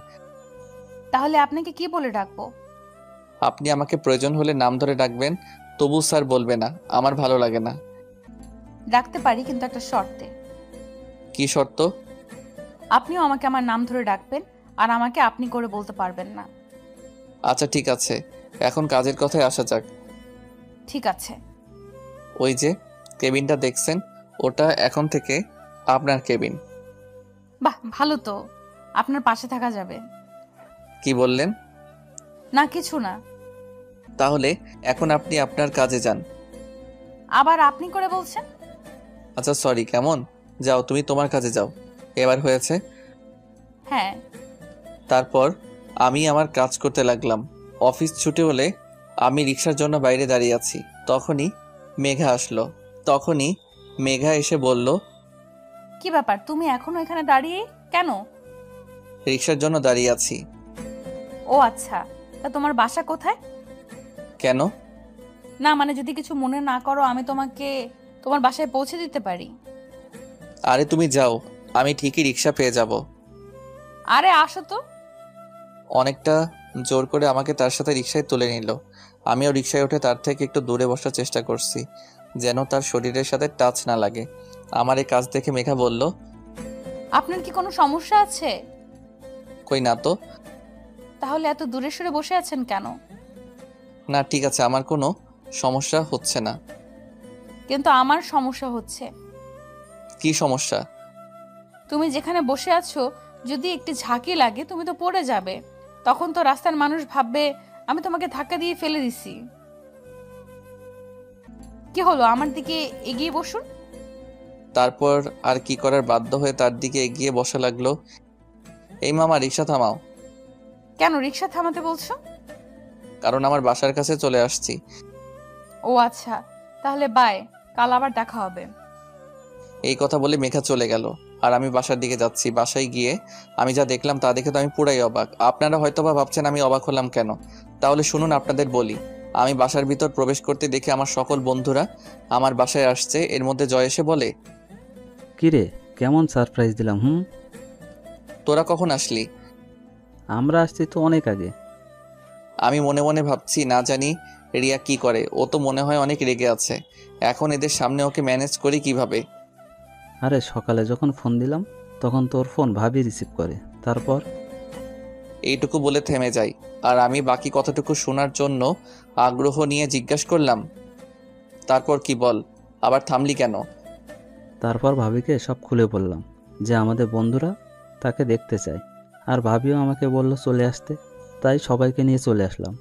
J: তাহলে আপনাকে কি বলে ডাকবো?
A: আপনি আমাকে প্রয়োজন হলে নাম ধরে ডাকবেন, তবু স্যার বলবে না, আমার ভালো লাগে না।
J: ডাকতে পারি, কিন্তু একটা শর্তে।
A: কি শর্ত?
J: আপনিও আমাকে আমার নাম ধরে ডাকবেন, আর আমাকে আপনি করে বলতে পারবেন না।
A: আচ্ছা ঠিক আছে, এখন কাজের কথায় আসা যাক।
J: ঠিক আছে।
A: ওই যে কেবিনটা দেখছেন, ওটা এখন থেকে আপনার কেবিন।
J: বাহ, ভালো তো, আপনার পাশে থাকা যাবে।
A: কি বললেন?
J: না কিছু না।
A: তাহলে এখন আপনি আপনার কাজে যান।
J: আবার আপনি করে বলছেন?
A: আচ্ছা সরি, কেমন? যাও, তুমি তোমার কাজে যাও। এবার হয়েছে?
J: হ্যাঁ।
A: তারপর আমি আমার কাজ করতে লাগলাম। অফিস ছুটি হলে আমি রিক্সার জন্য বাইরে দাঁড়িয়ে আছি। তখনই মেঘা এসে বলল,
J: কি ব্যাপার, তুমি এখনো এখানে দাঁড়িয়ে কেন?
A: রিক্সার জন্য দাঁড়িয়ে আছি।
J: ও আচ্ছা, তা তোমার বাসা কোথায়?
A: কেন?
J: না মানে যদি কিছু মনে না করো, আমি তোমাকে তোমার বাসায় পৌঁছে দিতে পারি।
A: আরে তুমি যাও, আমি ঠিকই রিক্সা পেয়ে যাব।
J: আরে আসো তো।
A: অনেকটা জোর করে আমাকে তার সাথে রিক্সায় তুলে নিল। আমিও রিক্সায় উঠে তার থেকে একটু দূরে বসার চেষ্টা করছি, যেন তার শরীরের সাথে টাচ না লাগে। আমার এই কাজ দেখে মেঘা বলল,
J: আপনার কি কোনো সমস্যা আছে?
A: কই না তো।
J: তাহলে এত দূরে সরে বসে আছেন কেন?
A: না ঠিক আছে, আমার কোনো সমস্যা হচ্ছে না।
J: কিন্তু আমার সমস্যা হচ্ছে।
A: কি সমস্যা?
J: তুমি যেখানে বসে আছো যদি একটু ঝাঁকি লাগে তুমি তো পড়ে যাবে। তখন তো রাস্তার মানুষ ভাববে আমি তোমাকে ধাক্কা দিয়ে ফেলে দিছি। কি হলো, আমার দিকে এগিয়ে বসুন।
A: তারপর আর কি করার, বাধ্য হয়ে তার দিকে এগিয়ে বসা লাগলো। এই মামা, রিক্সা থামাও।
J: কেন রিক্সা থামাতে বলছো?
A: কারণ আমার বাসার কাছে চলে আসছি।
J: ও আচ্ছা, তাহলে বাই, কাল আবার দেখা হবে।
A: এই কথা বলে মেঘা চলে গেল আর আমি বাসার দিকে যাচ্ছি। বাসায় গিয়ে আমি যা দেখলাম তা দেখে তো আমি পুরাই অবাক। আপনারা হয়তোবা ভাবছেন আমি অবাক হলাম কেন, তাহলে শুনুন আপনাদের বলি। আমি বাসার ভিতর প্রবেশ করতে দেখে আমার সকল বন্ধুরা আমার বাসায় আসছে। এর মধ্যে জয় এসে বলে,
B: কিরে, কেমন সারপ্রাইজ দিলাম?
A: তোরা কখন আসলি?
B: আমরা আসছি তো অনেক আগে।
A: আমি মনে মনে ভাবছি, না জানি রিয়া কি করে, ও তো মনে হয় অনেক রেগে আছে। এখন এদের সামনে ওকে ম্যানেজ করি কিভাবে?
B: আরে সকালে যখন ফোন দিলাম তখন তোর ফোন ভাবি রিসিভ করে, তারপর?
A: এইটুকু বলে থেমে যাই আর আমি বাকি কথাটুকু শোনার জন্য আগ্রহ নিয়ে জিজ্ঞাসা করলাম, তারপর কি বল, আবার থামলি কেন?
B: তারপর ভাবিকে সব খুলে বললাম যে আমাদের বন্ধুরা তাকে দেখতে চায়, আর ভাবিও আমাকে বলল চলে আসতে, তাই সবাইকে নিয়ে চলে আসলাম।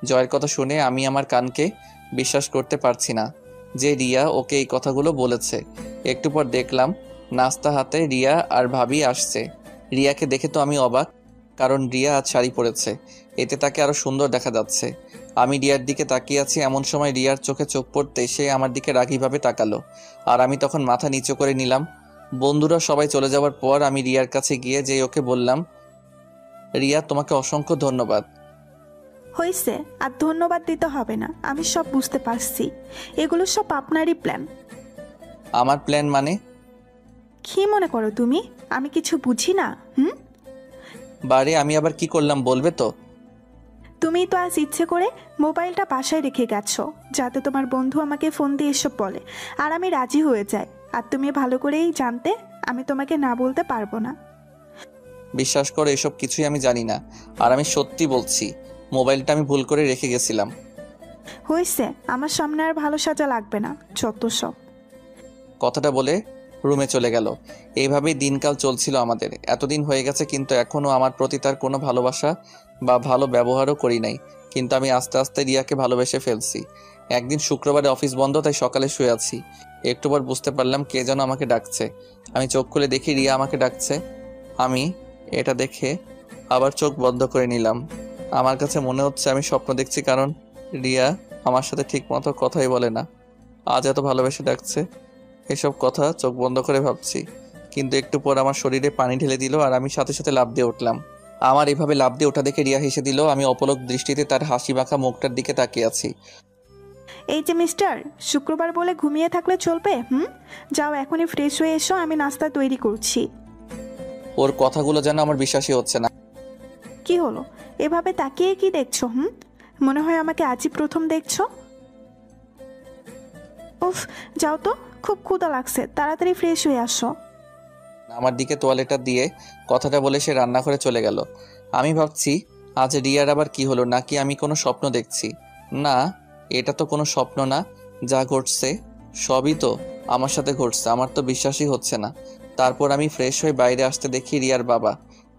A: জয়ের কথা শুনে আমি আমার কানকে বিশ্বাস করতে পারছি না যে রিয়া ওকে এই কথাগুলো বলেছে। একটু পর দেখলাম নাস্তা হাতে রিয়া আর ভাবি আসছে। রিয়াকে দেখে তো আমি অবাক, কারণ রিয়া আজ শাড়ি পরেছে, এতে তাকে আরো সুন্দর দেখা যাচ্ছে। আমি রিয়ার দিকে তাকিয়ে আছি, এমন সময় রিয়ার চোখে চোখ পড়তে সে আমার দিকে রাগীভাবে তাকালো আর আমি তখন মাথা নিচু করে নিলাম। বন্ধুরা সবাই চলে যাওয়ার পর আমি রিয়ার কাছে গিয়ে যে ওকে বললাম, রিয়া তোমাকে অসংখ্য ধন্যবাদ।
C: হয়েছে, আর ধন্যবাদ দিতে হবে না, আমি সব বুঝতে পারছি। এগুলো সব আপনারই প্ল্যান।
A: আমার প্ল্যান মানে?
C: কি মনে করো তুমি আমি কিছু বুঝি না?
A: বারে, আমি আবার কি করলাম বলবে তো?
C: তুমি তো আজ ইচ্ছে করে মোবাইলটা বাসায় রেখে গেছো যাতে তোমার বন্ধু আমাকে ফোন দিয়ে এসব বলে, আর আমি রাজি হয়ে যাই। আর তুমি ভালো করেই জানতে আমি তোমাকে না বলতে পারবো না।
A: বিশ্বাস করো, এসব কিছুই আমি জানি না, আর আমি সত্যি বলছি মোবাইলটা আমি ভুল করে রেখে গেছিলাম।
C: হয়েছে, আমার সামনে আর ভালো সাজা লাগবে না, যত সব।
A: কথাটা বলে রুমে চলে গেল। এইভাবেই দিনকাল চলছিল আমাদের। এতদিন হয়ে গেছে কিন্তু এখনও আমার প্রতি তার কোনো ভালোবাসা বা ভালো ব্যবহারও করি নাই, কিন্তু আমি আস্তে আস্তে রিয়াকে ভালোবেসে ফেলছি। একদিন শুক্রবারে অফিস বন্ধ, তাই সকালে শুয়ে আছি। একটু পর বুঝতে পারলাম কে যেন আমাকে ডাকছে। আমি চোখ খুলে দেখি রিয়া আমাকে ডাকছে। আমি এটা দেখে আবার চোখ বন্ধ করে নিলাম। আমার কাছে মনে হচ্ছে আমি স্বপ্ন দেখছি, কারণ রিয়া আমার সাথে ঠিক মতো কথাই বলে না, আজ এত ভালোবেসে ডাকছে। এসব কথা চোখ বন্ধ করে ভাবছি, কিন্তু একটু পর আমার শরীরে পানি ঢেলে দিল আর আমি সাথে সাথে লাফ দিয়ে উঠলাম। আমার এভাবে লাফ দিয়ে ওঠা দেখে রিয়া হেসে দিল। আমি অপলক দৃষ্টিতে তার হাসি মাখা মুখটার দিকে তাকিয়ে আছি।
C: এই যে মিস্টার, শুক্রবার বলে ঘুমিয়ে থাকলে চলবে? যাও এখনই ফ্রেশ হয়ে এসো, আমি নাস্তা তৈরি করছি।
A: ওর কথাগুলো যেন আমার বিশ্বাসই হচ্ছে না।
C: কি হলো, এভাবে তাকিয়ে কি দেখছো? মনে হয় আমাকে আজই প্রথম দেখছো? উফ, যাও তো, খুব ক্ষুধা লাগছে, তাড়াতাড়ি ফ্রেশ হয়ে আসো।
A: আমার দিকে তোয়ালেটা দিয়ে কথাটা বলে সে রান্নাঘরে চলে গেল। আমি ভাবছি আজ রিয়ার আবার কি হলো, নাকি আমি কোনো স্বপ্ন দেখছি? না, এটা তো কোনো স্বপ্ন না, যা ঘটছে সবই তো আমার সাথে ঘটছে। আমার তো বিশ্বাসই হচ্ছে না। তারপর আমি ফ্রেশ হয়ে বাইরে আসতে দেখি রিয়ার বাবা,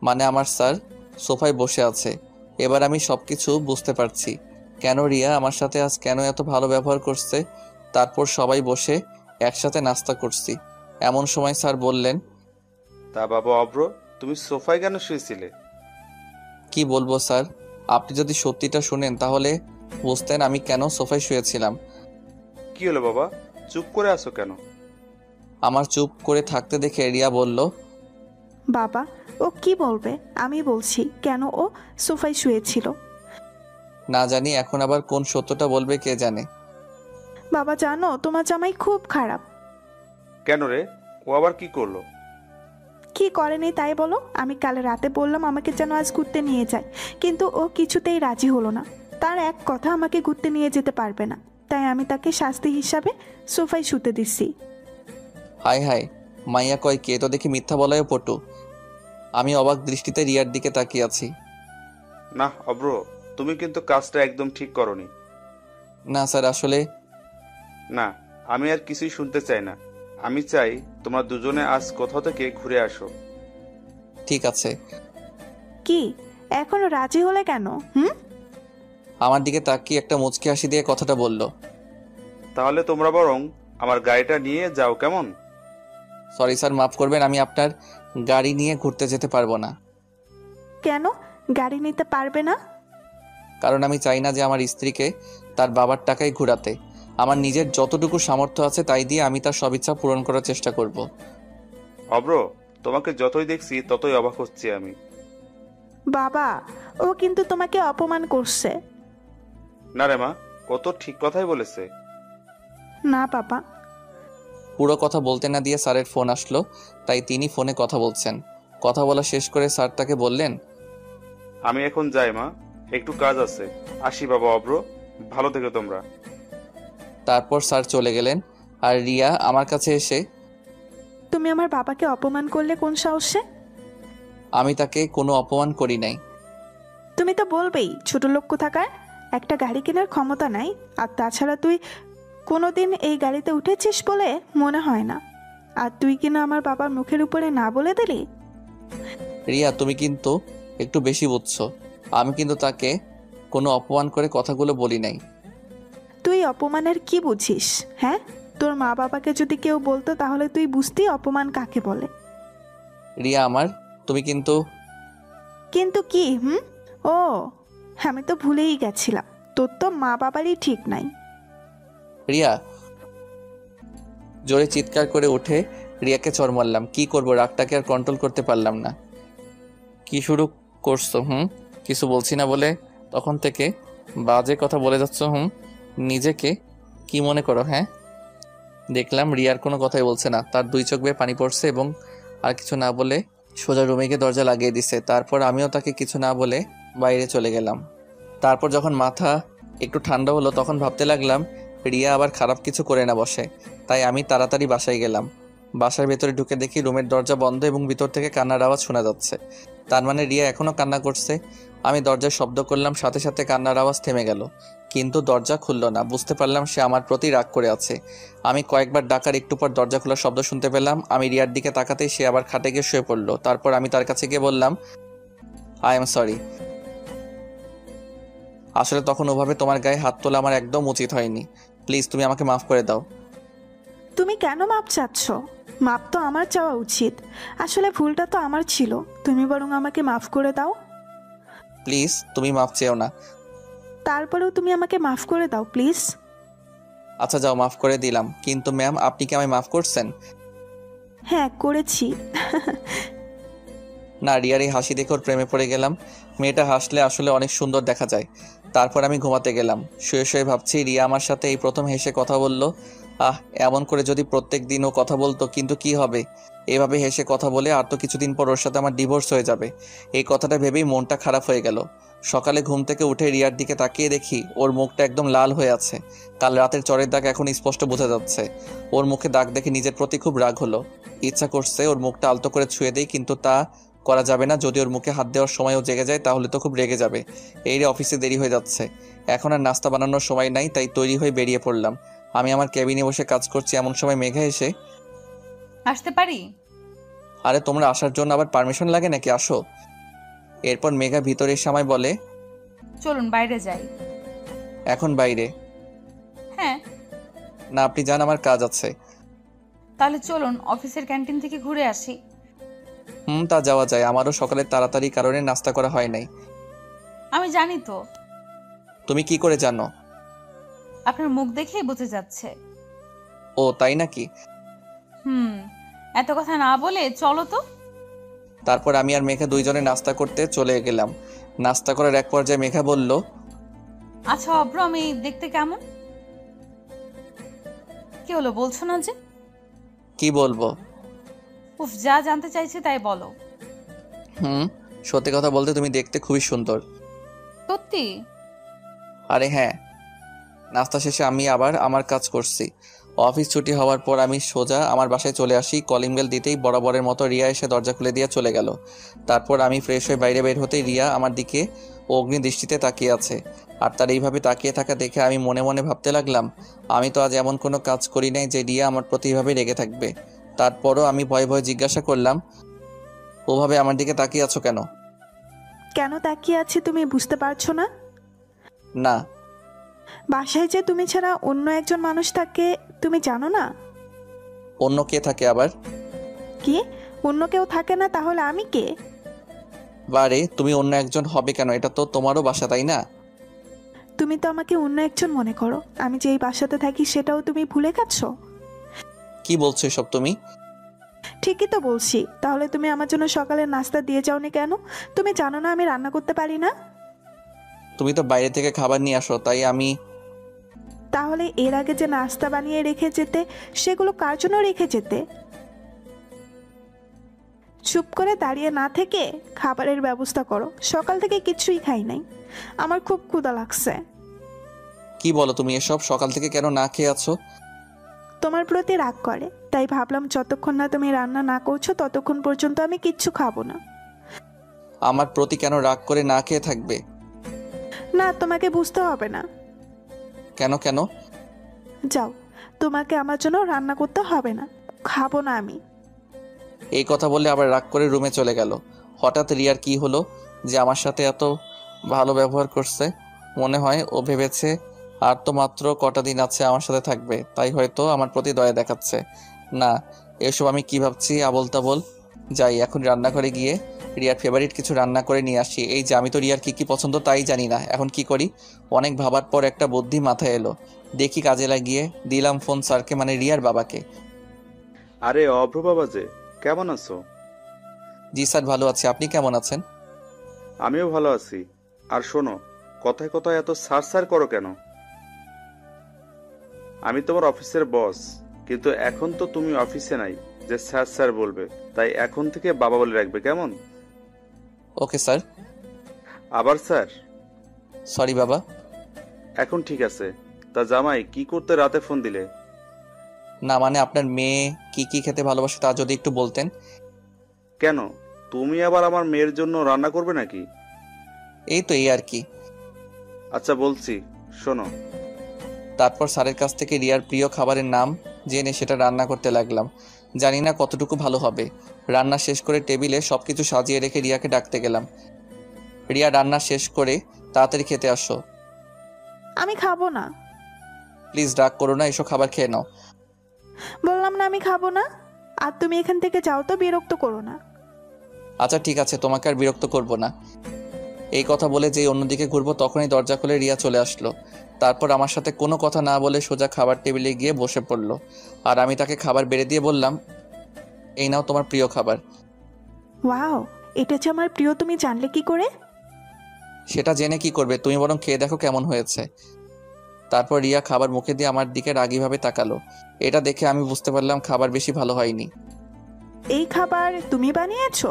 A: মানে আমার স্যার, সোফায় বসে আছে। এবার আমি সবকিছু বুঝতে পারছি কেন রিয়া আমার সাথে আজ কেন এত ভালো ব্যবহার করছে। তারপর সবাই বসে একসাথে নাস্তা করছি। এমন সময় স্যার বললেন,
E: তা বাবা অব্র, তুমি সোফায় কেন শুয়েছিলে?
A: কি বলবো স্যার, আপনি যদি সত্যিটা শুনেন তাহলে বুঝতেন আমি কেন সোফায় শুয়েছিলাম।
E: কি হলো বাবা, চুপ করে আছো কেন?
A: আমার চুপ করে থাকতে দেখে রিয়া বলল,
C: বাবা, ও কি বলবে? আমি বলছি কেন ও সোফায় শুয়েছিল।
A: না জানি এখন আবার কোন সত্যটা বলবে কে জানে।
C: বাবা জানো, তোমার জামাই খুব খারাপ।
E: কেন রে, ও আবার কি করলো?
C: কি করেনি তাই বলো? আমি কাল রাতে বললাম আমাকে যেন আজ ঘুরতে নিয়ে যায়, কিন্তু ও কিছুতেই রাজি হলো না। তার এক কথা, আমাকে ঘুরতে নিয়ে যেতে পারবে না, তাই আমি তাকে শাস্তি হিসাবে সোফায় শুতে দিচ্ছি।
A: হায় হায়, মাইয়া কয় কে, তো দেখি মিথ্যা বলায় পটু। আমি অবাক দৃষ্টিতে রিয়ার দিকে তাকিয়ে আছি।
E: না অব্র, তুমি কিন্তু কাজটা একদম ঠিক করনি।
A: না স্যার, আসলে
E: না, আমি আর কিছুই শুনতে চাই না। আমি চাই তোমরা দুজনে আজ কোথাও থেকে ঘুরে আসো।
A: ঠিক আছে।
C: কি এখনো রাজি হলে কেন? হুম?
A: আমার দিকে তাকিয়ে একটা মুচকি হাসি দিয়ে কথাটা বলল।
E: তাহলে তোমরা বরং আমার গাড়িটা নিয়ে যাও, কেমন?
A: সরি স্যার, মাফ করবেন, আমি আপনার গাড়ি নিয়ে ঘুরতে যেতে পারবো না।
C: কেন গাড়ি নিতে পারবে না?
A: কারণ আমি চাই না যে আমার স্ত্রীকে তার বাবার টাকায় ঘোরাতে। আমার নিজের যতটুকু সামর্থ্য আছে তাই দিয়ে আমি তার সব ইচ্ছা পূরণ করার চেষ্টা করব।
E: অব্র, তোমাকে যতই দেখছি ততই অবাক হচ্ছি আমি।
C: বাবা, ও কিন্তু তোমাকে অপমান করছে।
E: না রে মা, ও তো ঠিক কথাই বলেছে।
C: না বাবা।
A: পুরো কথা বলতে না দিয়ে স্যারের ফোন আসলো, তাই তিনি ফোনে কথা বলছেন। কথা বলা শেষ করে স্যার তাকে বললেন,
E: আমি এখন যাই মা, একটু কাজ আছে। আসি বাবা অব্র, ভালো থেকো তোমরা।
A: তারপর স্যার চলে গেলেন। আর রিয়া আমার কাছে এসে,
C: তুমি আমার বাবাকে অপমান করলে কোন সাহসে?
A: আমি তাকে কোনো অপমান করি নাই।
C: তুমি তো বলবেই ছোট লোক কোথাকার, একটা গাড়ি কেনার ক্ষমতা নাই। আর তাছাড়া তুই কোনোদিন এই গাড়িতে উঠেছিস বলে মনে হয় না। আর তুই কিনা আমার বাবার মুখের উপরে না বলে দিলি।
A: রিয়া, তুমি কিন্তু একটু বেশি বুঝছো। আমি কিন্তু তাকে কোনো অপমান করে কথাগুলো বলি নাই।
C: তুই অপমানের কি বুঝিস? হ্যাঁ, তোর মা বাবাকে যদি কেউ বলতো তাহলে তুই বুঝতি অপমান কাকে বলে।
A: রিয়া আমার, তুমি কিন্তু
C: কিন্তু কি? ও, আমি তো ভুলেই গেছিলাম, তোর তো মা বাবারই ঠিক নাই।
A: রিয়া, জোরে চিৎকার করে উঠে রিয়াকে চড় মারলাম। কি করবো, রাগটাকে আর কন্ট্রোল করতে পারলাম না। কি শুরু করছো? কিছু বলছি না বলে তখন থেকে বাজে কথা বলে যাচ্ছ। নিজেকে কি মনে করো? হ্যাঁ। দেখলাম রিয়ার কোনো কথাই বলছে না, তার দুই চোখ বেয়ে পানি পড়ছে এবং আর কিছু না বলে সোজা রুমে গিয়ে দরজা লাগিয়ে দিছে। তারপর আমিও তাকে কিছু না বলে বাইরে চলে গেলাম। তারপর যখন মাথা একটু ঠান্ডা হলো তখন ভাবতে লাগলাম রিয়া আবার খারাপ কিছু করে না বসে। তাই আমি তাড়াতাড়ি বাসায় গেলাম। বাসার ভেতরে ঢুকে দেখি রুমের দরজা বন্ধ এবং ভিতর থেকে কান্নার আওয়াজ শোনা যাচ্ছে। তার মানে রিয়া এখনও কান্না করছে। আমি দরজার শব্দ করলাম, সাথে সাথে কান্নার আওয়াজ থেমে গেল, কিন্তু দরজা খুলল না। বুঝতে পারলাম সে আমার প্রতি রাগ করে আছে। আমি কয়েকবার ডাকার একটু পর দরজা খোলার শব্দ শুনতে পেলাম। আমি রিয়ার দিকে তাকাতেই সে আবার খাটে গিয়ে শুয়ে পড়লো। তারপর আমি তার কাছে গিয়ে বললাম, আই এম সরি। আসলে তখন ওভাবে তোমার গায়ে হাত তোলা আমার একদম উচিত হয়নি। প্লিজ তুমি আমাকে মাফ করে দাও।
C: তুমি কেন মাপ চাচ্ছ? মাপ তো আমার চাওয়া উচিত। আসলে ভুলটা তো আমার ছিল, তুমি বরং আমাকে মাফ করে দাও।
A: প্লিজ তুমি মাফ চেও না।
C: তারপরেও তুমি আমাকে মাফ করে দাও প্লিজ।
A: আচ্ছা যাও, মাফ করে দিলাম। কিন্তু ম্যাম, আপনি কি আমায় মাফ করছেন?
C: হ্যাঁ করেছি।
A: না, রিয়ার এই হাসি দেখে ওর প্রেমে পড়ে গেলাম। মেয়েটা হাসলে আসলে অনেক সুন্দর দেখা যায়। তারপর আমি ঘুমাতে গেলাম। শুয়ে শুয়ে ভাবছি রিয়া আমার সাথে এই প্রথম হেসে কথা বললো। এমন করে যদি প্রত্যেক দিন ও কথা বলতো, কিন্তু কি হবে, এভাবে হেসে কথা বলে আর তো কিছুদিন পর ওর সাথে আমার ডিভোর্স হয়ে যাবে। এই কথাটা ভেবেই মনটা খারাপ হয়ে গেল। সকালে ঘুম থেকে উঠে রিয়ার দিকে তাকিয়ে দেখি ওর মুখটা একদম লাল হয়ে আছে। কাল রাতের চরের দাগ এখন স্পষ্ট বোঝা যাচ্ছে। ওর মুখে দাগ দেখে নিজের প্রতি খুব রাগ হলো। ইচ্ছা করছে ওর মুখটা আলতো করে ছুঁয়ে দেই, কিন্তু তা করা যাবে না। যদি ওর মুখে হাত দেওয়ার সময়ও জেগে যায় তাহলে তো খুব রেগে যাবে। এই রে, অফিসে দেরি হয়ে যাচ্ছে, এখন আর নাস্তা বানানোর সময় নাই, তাই তৈরি হয়ে বেরিয়ে পড়লাম। আমি আমার কেবিনে বসে কাজ করছি, এমন সময় মেঘা এসে,
J: আসতে পারি?
A: আরে তোমরা আসার জন্য আবার পারমিশন লাগে নাকি, আসো। এরপর মেঘা ভিতরে এসে আমায় বলে,
J: চলুন বাইরে যাই।
A: এখন বাইরে?
J: হ্যাঁ।
A: না, আপনি যান, আমার কাজ আছে।
J: তাহলে চলুন অফিসের ক্যান্টিন থেকে ঘুরে আসি।
A: তা যাওয়া যায়। আমারও সকালে তাড়াতাড়ি কারণে নাস্তা করা হয় নাই।
J: আমি জানি তো।
A: তুমি কি করে জানো?
J: আপনার মুখ দেখেই বোঝা যাচ্ছে।
A: ও তাই নাকি?
J: এত কথা না বলে চলো তো।
A: তারপর আমি আর মেঘা দুইজনে নাস্তা করতে চলে গেলাম। নাস্তা করার এক পর্যায়ে মেঘা বলল,
J: আচ্ছা অব্র, আমি দেখতে কেমন? কি হলো, বলছো না যে?
A: কি বলবো?
J: উফ, যা জানতে চাইছি তাই বলো।
A: সত্যি কথা বলতে তুমি দেখতে খুবই সুন্দর।
J: সত্যি?
A: আরে হ্যাঁ। নাস্তা শেষে আমি আবার আমার কাজ করছি। অফিস ছুটি হওয়ার পর আমি সোজা আমার বাসায় চলে আসি। কলিং বেল দিতেই বরাবরের মতো রিয়া এসে দরজা খুলে দিয়ে চলে গেল। তারপর আমি ফ্রেশ হয়ে বাইরে বের হতেই রিয়া আমার দিকে অগ্নি দৃষ্টিতে তাকিয়ে আছে। আর তার এইভাবে তাকিয়ে থাকা দেখে আমি মনে মনে ভাবতে লাগলাম, আমি তো আজ এমন কোনো কাজ করি নাই যে রিয়া আমার প্রতি এইভাবে রেগে থাকবে। তারপরও আমি ভয়ে ভয়ে জিজ্ঞাসা করলাম, ওভাবে আমার দিকে তাকিয়ে আছো কেন?
C: কেন তাকিয়ে আছি তুমি বুঝতে পারছো না?
A: না।
C: বাসায় যে তুমি ছাড়া অন্য একজন মানুষ থাকে তুমি জানো না?
A: অন্য কে থাকে আবার?
C: কি অন্য কেউ থাকে না? তাহলে আমি কে?
A: বারে, তুমি অন্য একজন হবে কেন? এটা তো তোমারও বাসা, তাই না?
C: তুমি তো আমাকে অন্য একজন মনে করো। আমি যে এই বাসাতে থাকি সেটাও তুমি ভুলে গেছো?
A: কি বলছো এসব তুমি?
C: ঠিকই তো বলছি। তাহলে তুমি আমার জন্য সকালে নাস্তা দিয়ে যাওনি কেন? তুমি জানো না আমি রান্না করতে পারি না?
A: তুমি তো বাইরে থেকে খাবার নিয়ে আসো, তাই আমি।
C: তাহলে এর আগে যে নাস্তা বানিয়ে রেখে যেতে সেগুলো কার জন্য রেখে যেতে? চুপ করে দাঁড়িয়ে না থেকে খাবারের ব্যবস্থা করো। সকাল থেকে কিছুই খাই নাই, আমার খুব ক্ষুধা লাগছে।
A: কি বলো তুমি এসব? সকাল থেকে কেন না খেয়ে আছো?
C: তোমার প্রতি রাগ করে, তাই ভাবলাম যতক্ষণ না তুমি রান্না না করছো ততক্ষণ পর্যন্ত আমি কিচ্ছু খাবো না।
A: আমার প্রতি কেন রাগ করে না খেয়ে থাকবে?
C: না, তোমাকে বুঝতে হবে না।
A: কেন কেন?
C: যাও, তোমাকে আমার জন্য রান্না করতে হবে না, খাবো না আমি।
A: এই কথা বলে আবার রাগ করে রুমে চলে গেল। হঠাৎ রিয়ার কি হলো যে আমার সাথে এত ভালো ব্যবহার করছে? মনে হয় ও ভেবেছে আর তো মাত্র কটা দিন আছে আমার সাথে থাকবে, তাই হয়তো আমার প্রতি দয়া দেখাচ্ছে। না, এসব আমি কি ভাবছি আবোল তাবোল। যাই এখন রান্নাঘরে গিয়ে রিয়ার ফেভারিট কিছু রান্না করে নিয়ে আসি। এই যে আমি তো রিয়ার কি কি পছন্দ তাই জানি না, এখন কি করি? অনেক ভাবার পর একটা বুদ্ধি মাথায় এলো। দেখি কাজে লাগিয়ে দিলাম ফোন স্যারকে, মানে রিয়ার বাবাকে।
E: আরে অভ্র বাবা যে, কেমন আছো?
A: জি স্যার, ভালো আছি। আপনি কেমন আছেন?
E: আমিও ভালো আছি। আর শোনো, কথায় কথায় এত সার সার করো কেন? আমি তোমার অফিসের বস, কিন্তু এখন তো তুমি অফিসে নাই যে স্যার স্যার বলবে। তাই এখন থেকে বাবা বলে রাখবে, কেমন?
A: Okay sir.
E: আবার স্যার?
A: সরি বাবা।
E: এখন ঠিক আছে। তা জামাই, কি করতে রাতে ফোন দিলে?
A: না মানে আপনার মেয়ে কি কি খেতে ভালোবাসে তা যদি একটু বলতেন।
E: কেন, তুমি আবার আমার মেয়ের জন্য রান্না করবে নাকি?
A: এই তো এই আর কি।
E: আচ্ছা বলছি, শোনো।
A: তারপর স্যারের কাছ থেকে রিয়ার প্রিয় খাবারের নাম জেনে সেটা রান্না করতে লাগলাম। জানি না কতটুকু ভালো হবে। রান্না শেষ করে টেবিলে সবকিছু সাজিয়ে রেখে রিয়াকে ডাকতে গেলাম। রিয়া, রান্না শেষ করে তাড়াতাড়ি খেতে আসো।
C: আমি খাবো না।
A: প্লিজ রাগ করো না, এসো খাবার খেয়ে নাও।
C: বললাম না আমি খাবো না। আর তুমি এখান থেকে যাও তো, বিরক্ত করো না।
A: আচ্ছা ঠিক আছে, তোমাকে আর বিরক্ত করব না। এই কথা বলে যেই অন্যদিকে ঘুরবো তখনই দরজা খুলে রিয়া চলে আসলো। তারপর আমার সাথে কোনো কথা না বলে সোজা খাবার টেবিলে গিয়ে বসে পড়লো। আর আমি তাকে খাবার বেড়ে দিয়ে বললাম, এই নাও তোমার প্রিয় খাবার।
C: ওয়াও, এটা যে আমার প্রিয় তুমি জানলে কি করে?
A: সেটা জেনে কি করবে, তুমি বরং খেয়ে দেখো কেমন হয়েছে। তারপর রিয়া খাবার মুখে দিয়ে আমার দিকে রাগীভাবে তাকালো। এটা দেখে আমি বুঝতে পারলাম খাবার বেশি ভালো হয়নি।
C: এই খাবার তুমি বানিয়েছো?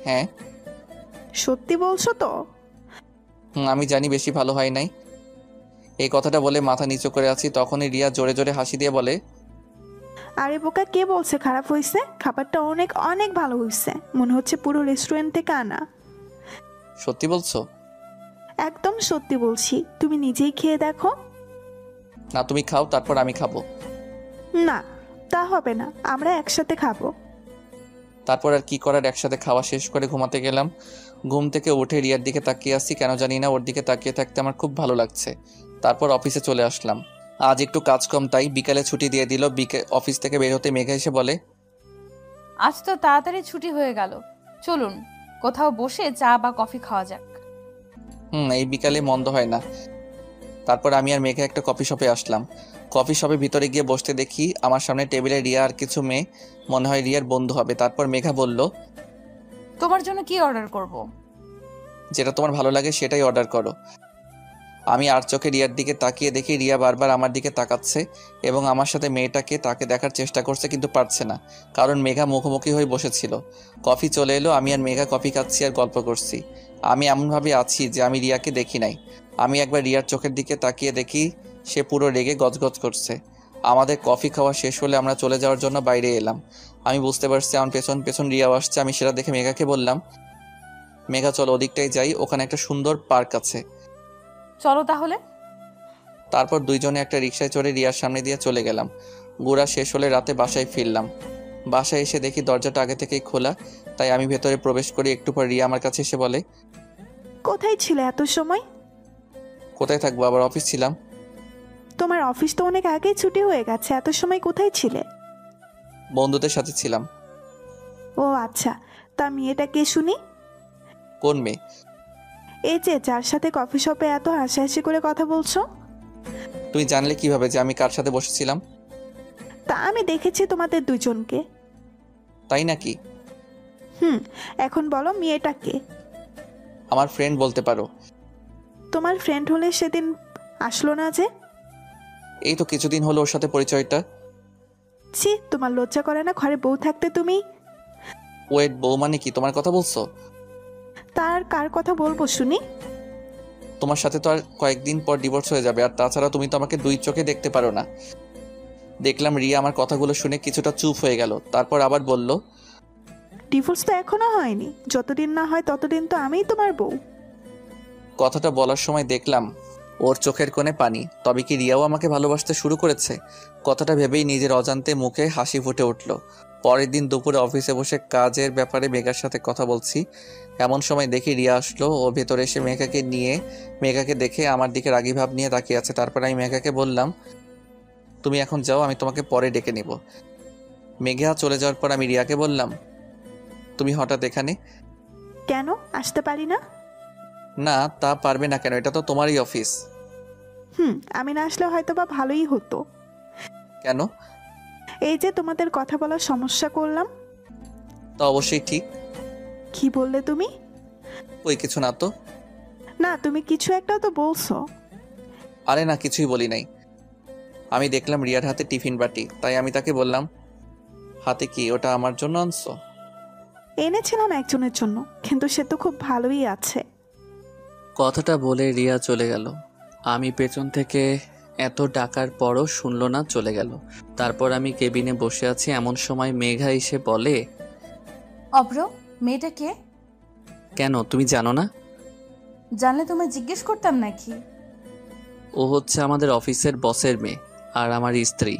A: হ্যাঁ।
C: সত্যি বলছো তো?
A: আমি জানি বেশি ভালো হয় নাই। এই কথাটা বলে মাথা নিচু করে আছি, তখনই রিয়া জোরে জোরে হাসি দিয়ে বলে,
C: আরে বোকা, কে বলছে খারাপ হয়েছে? খাবারটা অনেক অনেক ভালো হয়েছে, মনে হচ্ছে পুরো রেস্টুরেন্ট থেকে আনা।
A: সত্যি বলছো?
C: একদম সত্যি বলছি, তুমি নিজেই খেয়ে দেখো।
A: না তুমি খাও, তারপর আমি খাবো।
C: না, তা হবে না, আমরা একসাথে খাবো।
A: তারপর আর কি করার, একসাথে খাওয়া শেষ করে ঘুমাতে গেলাম। ঘুম থেকে উঠে রিয়ার দিকে তাকিয়ে আসছি, কেন জানি না ওর দিকে তাকিয়ে থাকতে আমার খুব ভালো লাগছে। তারপর অফিসে চলে আসলাম। আজ একটু কাজ কম, তাই বিকালে ছুটি দিয়ে দিল। অফিস থেকে বের হতে মেঘা এসে বলে,
J: আজ তো তাড়াতাড়ি ছুটি হয়ে গেল, চলুন কোথাও বসে চা বা কফি খাওয়া যাক।
A: এই বিকালে মন্দ হয় না। তারপর আমি আর মেঘা একটা কফি শপে আসলাম। কফি শপের ভিতরে গিয়ে বসতে দেখি আমার সামনে টেবিলে রিয়া আর কিছু মেয়ে, মনে হয় রিয়ার বন্ধু হবে। তারপর মেঘা বলল,
J: তোমার জন্য কি অর্ডার করব?
A: যেটা তোমার ভালো লাগে সেটাই অর্ডার করো। আমি আর চোখে রিয়ার দিকে তাকিয়ে দেখি রিয়া বারবার আমার দিকে তাকাচ্ছে এবং আমার সাথে মেয়েটাকে তাকে দেখার চেষ্টা করছে, কিন্তু পারছে না, কারণ মেঘা মুখোমুখি হয়ে বসেছিল। কফি চলে এলো, আমি আর মেঘা কফি খাচ্ছি আর গল্প করছি। আমি এমনভাবে আছি যে আমি রিয়াকে দেখি নাই। আমি একবার রিয়ার চোখের দিকে তাকিয়ে দেখি সে পুরো রেগে গজগজ করছে। আমাদের কফি খাওয়া শেষ হলে আমরা চলে যাওয়ার জন্য বাইরে এলাম। আমি বুঝতে পারছি আমার পেছন পেছন রিয়াও আসছে। আমি সেটা দেখে মেঘাকে বললাম, মেঘা চলো ওদিকটাই যাই, ওখানে একটা সুন্দর পার্ক আছে।
J: চলো তাহলে।
A: তারপর দুইজনে একটা রিকশায় চড়ে রিয়ার সামনে দিয়ে চলে গেলাম। ঘোরা শেষ হলে রাতে বাসায় ফিরলাম। বাসায় এসে দেখি দরজাটা আগে থেকেই খোলা, তাই আমি ভেতরে প্রবেশ করি। একটু পর রিয়া আমার কাছে এসে বলে,
C: কোথায় ছিলে এত সময়?
A: কোথায় থাকবো, আবার অফিস ছিলাম।
C: তোমার অফিস তো অনেক আগেই ছুটি হয়ে গেছে, এত সময় কোথায় ছিলে?
A: বন্ধুদের সাথে ছিলাম।
C: ও আচ্ছা, তা মেয়েটা কে শুনি?
A: কোন মেয়ে?
C: এই যে যার সাথে কফি শপে এত হাসাহাসি করে কথা বলছো।
A: তুমি জানলে কিভাবে যে আমি কার সাথে বসেছিলাম?
C: তা আমি দেখেছি তোমাদের দুজনকে।
A: তাই নাকি?
C: এখন বলো মেয়েটা কে?
A: আমার ফ্রেন্ড বলতে পারো।
C: তোমার ফ্রেন্ড হলে সেদিন আসলো না যে?
A: এই তো কিছুদিন হলো ওর সাথে পরিচয়টা।
C: ছি, তোমার লজ্জা করে না ঘরে বউ থাকতে তুমি?
A: ওয়েট, বউ মানে কি তোমার কথা বলছো?
C: তার কার কথা বলবো শুনি?
A: তোমার সাথে তো আর কয়েকদিন পর ডিভোর্স হয়ে যাবে, আর তাছাড়া তুমি তো আমাকে দুই চোখে দেখতে পারো না। দেখলাম রিয়া আমার কথাগুলো শুনে কিছুটা চুপ হয়ে গেল, তারপর আবার বলল,
C: ডিভোর্স তো এখনো হয়নি, যতদিন না হয় ততদিন তো আমিই তোমার বউ।
A: কথাটা বলার সময় দেখলাম ওর চোখের কোণে পানি। তবে কি রিয়াও আমাকে ভালোবাসতে শুরু করেছে? কথাটা ভেবেই নিজের অজান্তে মুখে হাসি ফুটে উঠল। পরের দিন দুপুরে অফিসে বসে কাজের ব্যাপারে মেঘার সাথে কথা বলছি, এমন সময় দেখি রিয়া আসলো। ও ভেতরে এসে মেঘাকে দেখে আমার দিকে রাগী ভাব নিয়ে তাকিয়ে আছে। তারপর আমি মেঘাকে বললাম, তুমি এখন যাও, আমি তোমাকে পরে ডেকে নেব। মেঘা চলে যাওয়ার পর আমি রিয়াকে বললাম, তুমি হঠাৎ এখানে?
C: কেন আসতে পারি না?
A: না, তা পারবে না কেন? এটা তো তোমারই অফিস।
C: আমি না আসলে হয়তো বা ভালোই হতো।
A: কেন?
C: এই যে তোমাদের কথা বলার সমস্যা করলাম।
A: তা অবশ্যই ঠিক।
C: কি বললে তুমি?
A: ওই কিছু না তো।
C: না, তুমি কিছু একটা তো বলছো।
A: আরে না, কিছুই বলি নাই। আমি দেখলাম রিয়ার হাতে টিফিন বাটি, তাই আমি তাকে বললাম, হাতে কি, ওটা আমার জন্য আনছো?
C: এনেছিলাম একজনের জন্য, কিন্তু সে তো খুব ভালোই আছে।
A: কথাটা বলে রিয়া চলে গেল। আমি পেছন থেকে এত ডাকার পরও শুনলো না, চলে গেল। তারপর আমি কেবিনে বসে আছি, এমন সময় মেঘা এসে বলে,
J: অভ্র, মেয়েটা কে?
A: কেন, তুমি জানো না?
J: জানলে তোমায় জিজ্ঞেস করতাম নাকি?
A: ও হচ্ছে আমাদের অফিসের বসের মেয়ে, আর আমার স্ত্রী।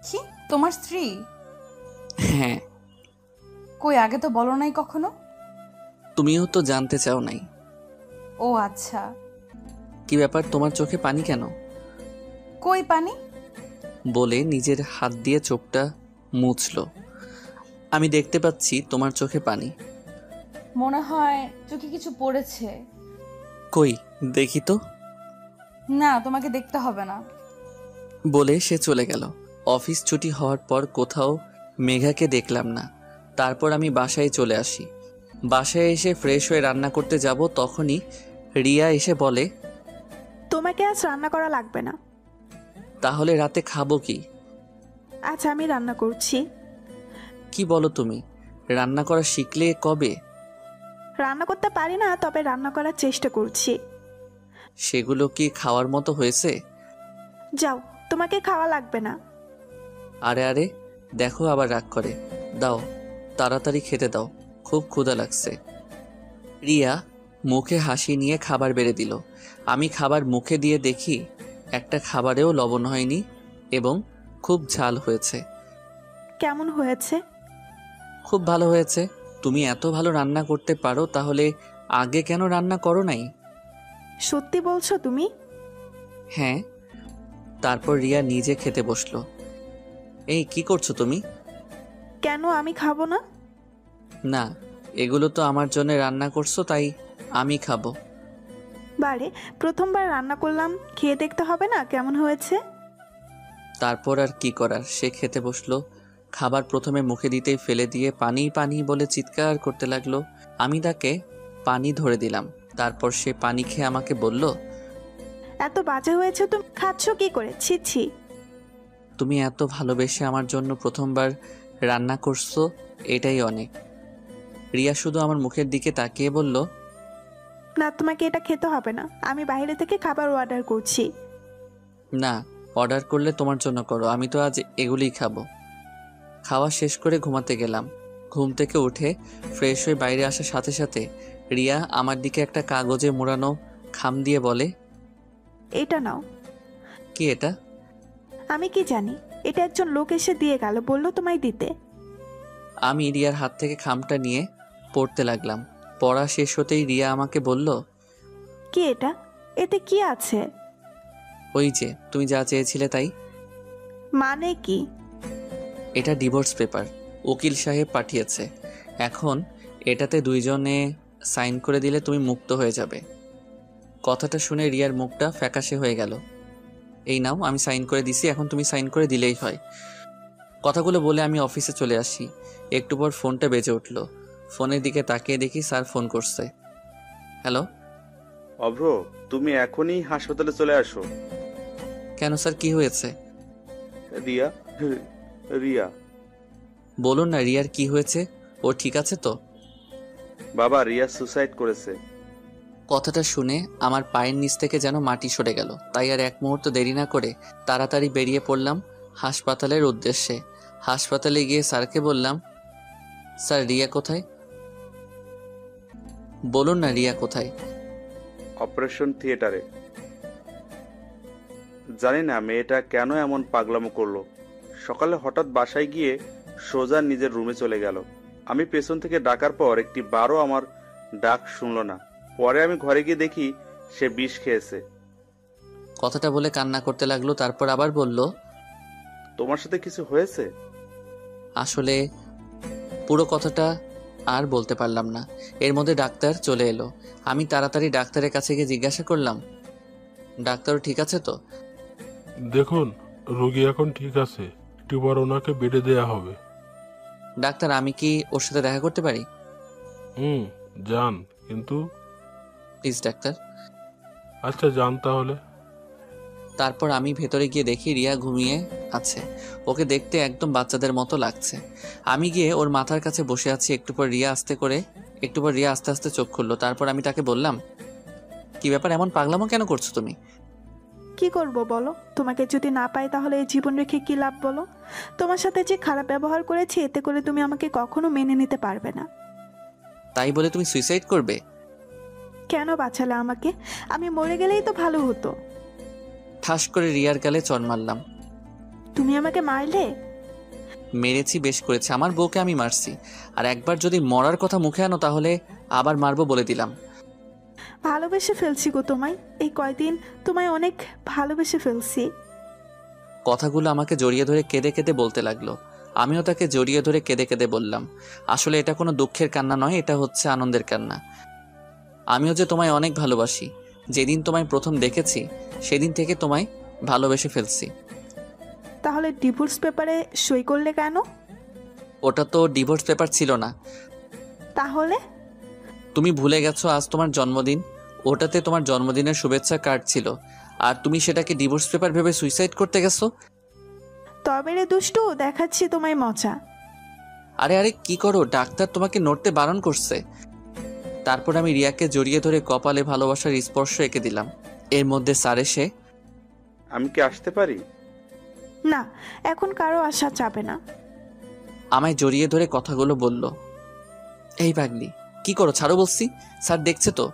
J: কি, তোমার স্ত্রী?
A: হ্যাঁ।
J: কই, আগে তো বলো নাই কখনো।
A: তুমিও তো জানতে চাও নাই।
J: ও আচ্ছা।
A: কি ব্যাপার, তোমার চোখে পানি কেন?
J: কই পানি?
A: বলে নিজের হাত দিয়ে চোখটা মুছলো। আমি দেখতে পাচ্ছি তোমার চোখে পানি।
J: মনে হয় চোখে কিছু পড়েছে।
A: কই দেখি তো।
J: না, তোমাকে দেখতে হবে না।
A: বলে সে চলে গেল। অফিস ছুটি হওয়ার পর কোথাও মেঘাকে দেখলাম না। তারপর আমি বাসায় চলে আসি। বাসায় এসে ফ্রেশ হয়ে রান্না করতে যাব, তখনই রিয়া এসে বলে,
C: তোমাকে আজ রান্না করা লাগবে না।
A: তাহলে রাতে খাবো কি?
C: আচ্ছা, আমি রান্না করছি।
A: কি বলো তুমি? রান্না করা শিখলে কবে?
C: রান্না করতে পারি না, তবে রান্না করার চেষ্টা করছি।
A: সেগুলো কি খাওয়ার মতো হয়েছে?
C: যাও, তোমাকে খাওয়া লাগবে না।
A: আরে আরে, দেখো আবার রাগ করে। দাও, তাড়াতাড়ি খেতে দাও, খুব ক্ষুধা লাগছে। রিয়া মুখে হাসি নিয়ে খাবার বেড়ে দিল। আমি খাবার মুখে দিয়ে দেখি একটা খাবারেও লবণ হয়নি এবং খুব ঝাল হয়েছে।
C: কেমন হয়েছে?
A: খুব ভালো হয়েছে। তুমি এত ভালো রান্না করতে পারো, তাহলে আগে কেন রান্না করো নাই?
C: সত্যি বলছো তুমি?
A: হ্যাঁ। তারপর রিয়া নিজে খেতে বসলো। এই কি করছো তুমি?
C: কেন আমি খাবো না?
A: না, এগুলো তো আমার জন্য রান্না করছো, তাই আমি খাবো।
C: বারে, প্রথমবার রান্না করলাম, খেয়ে দেখতে হবে না কেমন হয়েছে?
A: তারপর আর কি করার, সে খেতে বসলো। খাবার প্রথমে মুখে দিতেই ফেলে দিয়ে পানি পানি বলে চিৎকার করতে লাগলো। আমি তাকে পানি ধরে দিলাম। তারপর সে পানি খেয়ে আমাকে বলল,
C: এত বাজে হয়েছে, তুমি খাচ্ছ কি করে? ছি ছি।
A: তুমি এত ভালোবেসে আমার জন্য প্রথমবার রান্না করছো, এটাই অনেক। রিয়া শুধু আমার মুখের দিকে তাকিয়ে বলল,
C: না, তোমাকে এটা খেতে হবে না, আমি বাইরে থেকে খাবার অর্ডার করছি।
A: না, অর্ডার করলে তোমার জন্য করো, আমি তো আজ এগুলিই খাবো। খাওয়া শেষ করে ঘুমাতে গেলাম। ঘুম থেকে উঠে ফ্রেশ হয়ে বাইরে আসার সাথে সাথে রিয়া আমার দিকে একটা কাগজে মোড়ানো খাম দিয়ে বলে,
C: এটা নাও।
A: কি এটা?
C: আমি কি জানি, এটা একজন লোক এসে দিয়ে গেল, বললো তোমায় দিতে।
A: আমি রিয়ার হাত থেকে খামটা নিয়ে পড়তে লাগলাম। পড়া শেষ হতেই রিয়া আমাকে বলল,
C: কি এটা? এতে কি আছে?
A: ওই যে তুমি যা চেয়েছিলে তাই।
C: মানে কি?
A: এটা ডিভোর্স পেপার, উকিল সাহেব পাঠিয়েছে। এখন এটাতে দুইজনে সাইন করে দিলে তুমি মুক্ত হয়ে যাবে। কথাটা শুনে রিয়ার মুখটা ফ্যাকাশে হয়ে গেল। এই নাও, আমি সাইন করে দিছি, এখন তুমি সাইন করে দিলেই হয়। কথাগুলো বলে আমি অফিসে চলে আসি। একটু পর ফোনটা বেজে উঠল। ফোনের দিকে তাকিয়ে দেখি স্যার ফোন করছে। হ্যালো।
E: অভ্র, তুমি এখনই হাসপাতালে চলে আসো।
A: কেন স্যার, কি হয়েছে?
E: রিয়া, রিয়া।
A: বলুন না, রিয়ার কি হয়েছে? ও ঠিক আছে তো?
E: বাবা, রিয়া সুসাইড করেছে।
A: কথাটা শুনে আমার পায়ের নিচ থেকে যেন মাটি সরে গেল। তাই আর এক মুহূর্ত দেরি না করে তাড়াতাড়ি বেরিয়ে পড়লাম হাসপাতালের উদ্দেশ্যে। হাসপাতালে গিয়ে স্যারকে বললাম, স্যার রিয়া কোথায়? বলুন না, রিয়া কোথায়?
E: অপারেশন থিয়েটারে। জানি না মেয়েটা কেন এমন পাগলামো করলো। সকালে হঠাৎ বাসায় গিয়ে সোজা নিজের রুমে চলে গেল। আমি পেছন থেকে ডাকার পর একটি বারও আমার ডাক শুনলো না। পরে আমি ঘরে গিয়ে দেখি সে বিষ খেয়েছে।
A: কথাটা বলে কান্না করতে লাগলো। তারপর আবার বলল,
E: তোমার সাথে কিছু হয়েছে?
A: আসলে পুরো কথাটা আর বলতে পারলাম না। এর মধ্যে ডাক্তার চলে এলো। আমি তাড়াতাড়ি ডাক্তারের কাছে গিয়ে জিজ্ঞাসা করলাম, ডাক্তার ঠিক আছে তো?
D: দেখুন, রোগী এখন ঠিক আছে, একটু পর ওনাকে বেডে দেয়া হবে।
A: ডাক্তার, আমি কি ওর সাথে দেখা করতে পারি?
D: যান, কিন্তু
A: প্লিজ ডাক্তার।
D: আচ্ছা, যান তাহলে।
A: তারপর আমি ভেতরে গিয়ে দেখি রিয়া ঘুমিয়ে আছে। ওকে দেখতে একদম বাচ্চাদের মতো লাগছে। আমি গিয়ে ওর মাথার কাছে বসে আছি। একটু পর রিয়া আস্তে আস্তে চোখ খুললো। তারপর আমি তাকে বললাম, কি ব্যাপার, এমন পাগলামো কেন করছো তুমি?
C: কি করব বলো? তোমাকে যদি না পাই তাহলে এই জীবন রেখে কি লাভ বলো? তোমার সাথে যে খারাপ ব্যবহার করেছি, এতে করে তুমি আমাকে কখনো মেনে নিতে পারবে না।
A: তাই বলে তুমি সুইসাইড করবে?
C: কেন বাঁচালে আমাকে? আমি মরে গেলেই তো ভালো হতো।
A: ঠাস করে রিয়ার গালে চড় মারলাম।
C: তুমি আমাকে মারলে?
A: মেরেছি, বেশ করেছে। আমার বউকে আমি মারছি, আর একবার যদি মরার কথা মুখে আনো তাহলে আবার মারবো বলে দিলাম।
C: ভালোবেসে ফেলছি গো তোমায়। এই কয়দিন তোমায় অনেক ভালোবেসে ফেলছি।
A: কথাগুলো আমাকে জড়িয়ে ধরে কেঁদে কেঁদে বলতে লাগলো। আমিও তাকে জড়িয়ে ধরে কেঁদে কেঁদে বললাম, আসলে এটা কোনো দুঃখের কান্না নয়, এটা হচ্ছে আনন্দের কান্না। আমিও যে তোমায় অনেক ভালোবাসি। যেদিন তোমায় প্রথম দেখেছি সেদিন থেকে তোমায় ভালোবেসে ফেলছি।
C: তাহলে ডিভোর্স পেপারে সই করলে কেন?
A: ওটা তো ডিভোর্স পেপার ছিল না।
C: তাহলে?
A: তুমি ভুলে গেছো আজ তোমার জন্মদিন। ওটাতে তোমার জন্মদিনের শুভেচ্ছা কার্ড ছিল, আর তুমি সেটাকে ডিভোর্স পেপার ভেবে সুইসাইড করতে গেছো।
C: তবে রে দুষ্টু, দেখাচ্ছি তোমায় মজা।
A: আরে আরে কি করো, ডাক্তার তোমাকে নড়তে বারণ করছে। তারপর আমি রিয়াকে জড়িয়ে ধরে কপালে ভালোবাসার স্পর্শ এঁকে দিলাম। এর মধ্যে স্যার এসে,
E: আমি কি আসতে পারি?
C: না, এখন কারো আসা যাবে না।
A: আমায় জড়িয়ে ধরে কথাগুলো বলল। এই পাগলি, কি করো, ছাড়ো বলছি। স্যার দেখছে তো।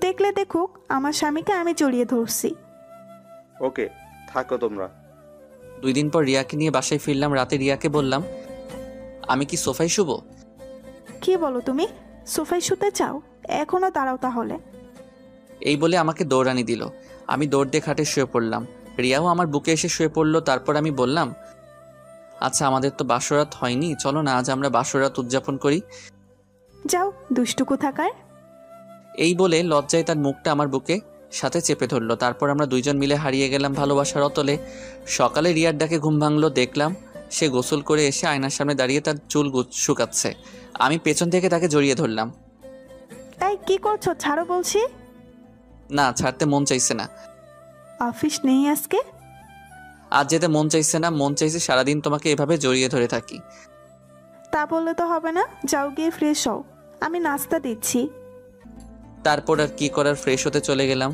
C: দেখলে দেখুক, আমার স্বামীকে আমি জড়িয়ে ধরছি।
E: ওকে, থাকো তোমরা।
A: 2 দিন পর রিয়াকে নিয়ে বাসায় ফিরলাম। রাতে রিয়াকে বললাম, আমি কি সোফায় শুবো?
C: কি বলো তুমি? সোফায় শুতে চাও? এখনো দাঁড়াও তাহলে।
A: এই বলে আমাকে দৌড়ানি দিল। আমি দৌড় দিয়ে খাটে শুয়ে পড়লাম। রিয়াও আমার বুকে এসে শুয়ে পড়লো। তারপর আমি বললাম, আচ্ছা আমাদের তো বাসরাত হয়নি, চলো না আজ আমরা বাসরাত উদযাপন করি।
C: যাও দুষ্টু কোথাকার।
A: এই বলে লজ্জায় তার মুখটা আমার বুকে সাথে চেপে ধরলো। তারপর আমরা দুইজন মিলে হারিয়ে গেলাম ভালোবাসার অতলে। সকালে রিয়ার ডাকে ঘুম ভাঙলো। দেখলাম সে গোসল করে এসে আয়নার সামনে দাঁড়িয়ে তার চুল শুকাচ্ছে। আমি পেছন থেকে তাকে জড়িয়ে ধরলাম।
C: এই কি করছো? ছাড়ো বলছি।
A: না, ছাড়তে মন চাইছে না।
C: অফিস নেই আজকে?
A: আজ যেতে মন চাইছে না, মন চাইছে সারাদিন তোমাকে এভাবে জড়িয়ে ধরে থাকি।
C: তা বললে তো হবে না, যাও গিয়ে ফ্রেশ হও, আমি নাস্তা দিচ্ছি।
A: তারপর আর কি করার, ফ্রেশ হতে চলে গেলাম।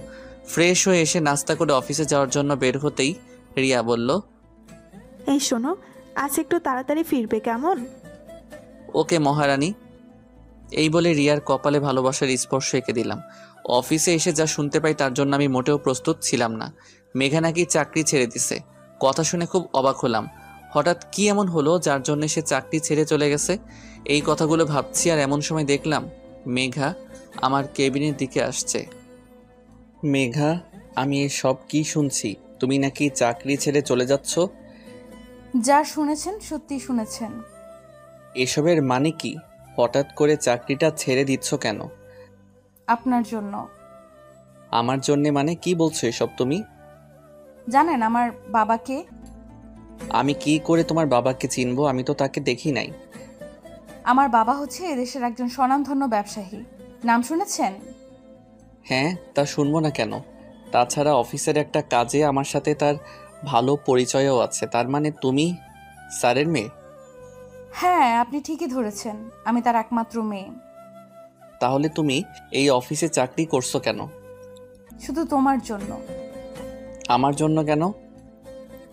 A: ফ্রেশ হয়ে এসে নাস্তা করে অফিসে যাওয়ার জন্য বের হতেই রিয়া বলল,
C: এই শোনো, আজ একটু তাড়াতাড়ি ফিরবে কেমন?
A: ওকে মহারানী। এই বলে রিয়ার কপালে ভালোবাসার স্পর্শ এঁকে দিলাম। অফিসে এসে যা শুনতে পাই তার জন্য আমি মোটেও প্রস্তুত ছিলাম না। মেঘা নাকি চাকরি ছেড়ে দিছে। কথা শুনে খুব অবাক হলাম। হঠাৎ কি এমন হলো যার জন্য সে চাকরি ছেড়ে চলে গেছে? এই কথাগুলো ভাবছি আর এমন সময় দেখলাম মেঘা আমার কেবিনের দিকে আসছে। মেঘা, আমি সব কি শুনছি? তুমি নাকি চাকরি ছেড়ে চলে যাচ্ছ?
J: যা শুনেছেন সত্যি শুনেছেন।
A: এসবের মানে কি? হঠাৎ করে চাকরিটা ছেড়ে দিচ্ছ কেন?
J: আপনার জন্য।
A: আমার জন্যে মানে কি বলছো এসব তুমি?
J: জানেন আমার বাবাকে?
A: আমি কি করে তোমার বাবাকে চিনবো? আমি তো তাকে দেখি নাই।
J: আমার বাবা হচ্ছে এদেশের একজন স্বনামধন্য ব্যবসায়ী। নাম শুনেছেন?
A: হ্যাঁ, তা শুনবো না কেন? তাছাড়া অফিসের একটা কাজে আমার সাথে তার ভালো পরিচয়ও আছে। তার মানে তুমি স্যারের মেয়ে?
J: হ্যাঁ, আপনি ঠিকই ধরেছেন, আমি তার একমাত্র মেয়ে।
A: তাহলে তুমি এই অফিসে চাকরি করছো কেন?
J: শুধু তোমার জন্য।
A: আমার জন্য কেন?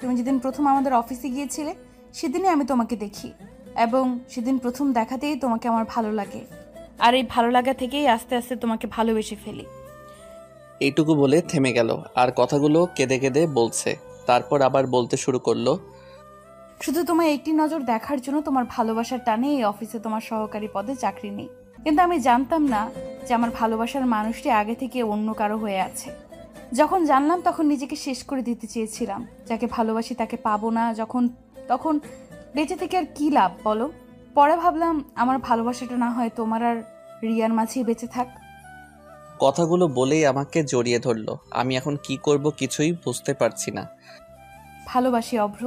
J: তুমি যেদিন প্রথম আমাদের অফিসে গিয়েছিলে সেদিনই আমি তোমাকে দেখি, এবং সেদিন প্রথম দেখাতেই তোমাকে আমার ভালো লাগে, আর এই ভালো লাগা থেকেই আস্তে আস্তে তোমাকে ভালোবেসে ফেলি।
A: এইটুকু বলে থেমে গেল আর কথাগুলো কেঁদে কেঁদে বলছে। তারপর আবার বলতে শুরু করলো,
J: শুধু তোমার একটি নজর দেখার জন্য তোমার ভালোবাসার টানে এই অফিসে তোমার সহকারী পদে চাকরি নেই। কিন্তু আমি জানতাম না যে আমার ভালোবাসার মানুষটি আগে থেকে অন্য কারো হয়ে আছে। যখন জানলাম তখন নিজেকে শেষ করে দিতে চেয়েছিলাম। যাকে ভালোবাসি তাকে পাবো না যখন, তখন বেঁচে থেকে আর কি লাভ বলো? পরে ভাবলাম আমার ভালোবাসাটা না হয় তোমার আর রিয়ার মাঝেই বেঁচে থাক।
A: কথাগুলো বলেই আমাকে জড়িয়ে ধরলো। আমি এখন কি করব কিছুই বুঝতে পারছি না।
J: ভালোবাসি অভ্র,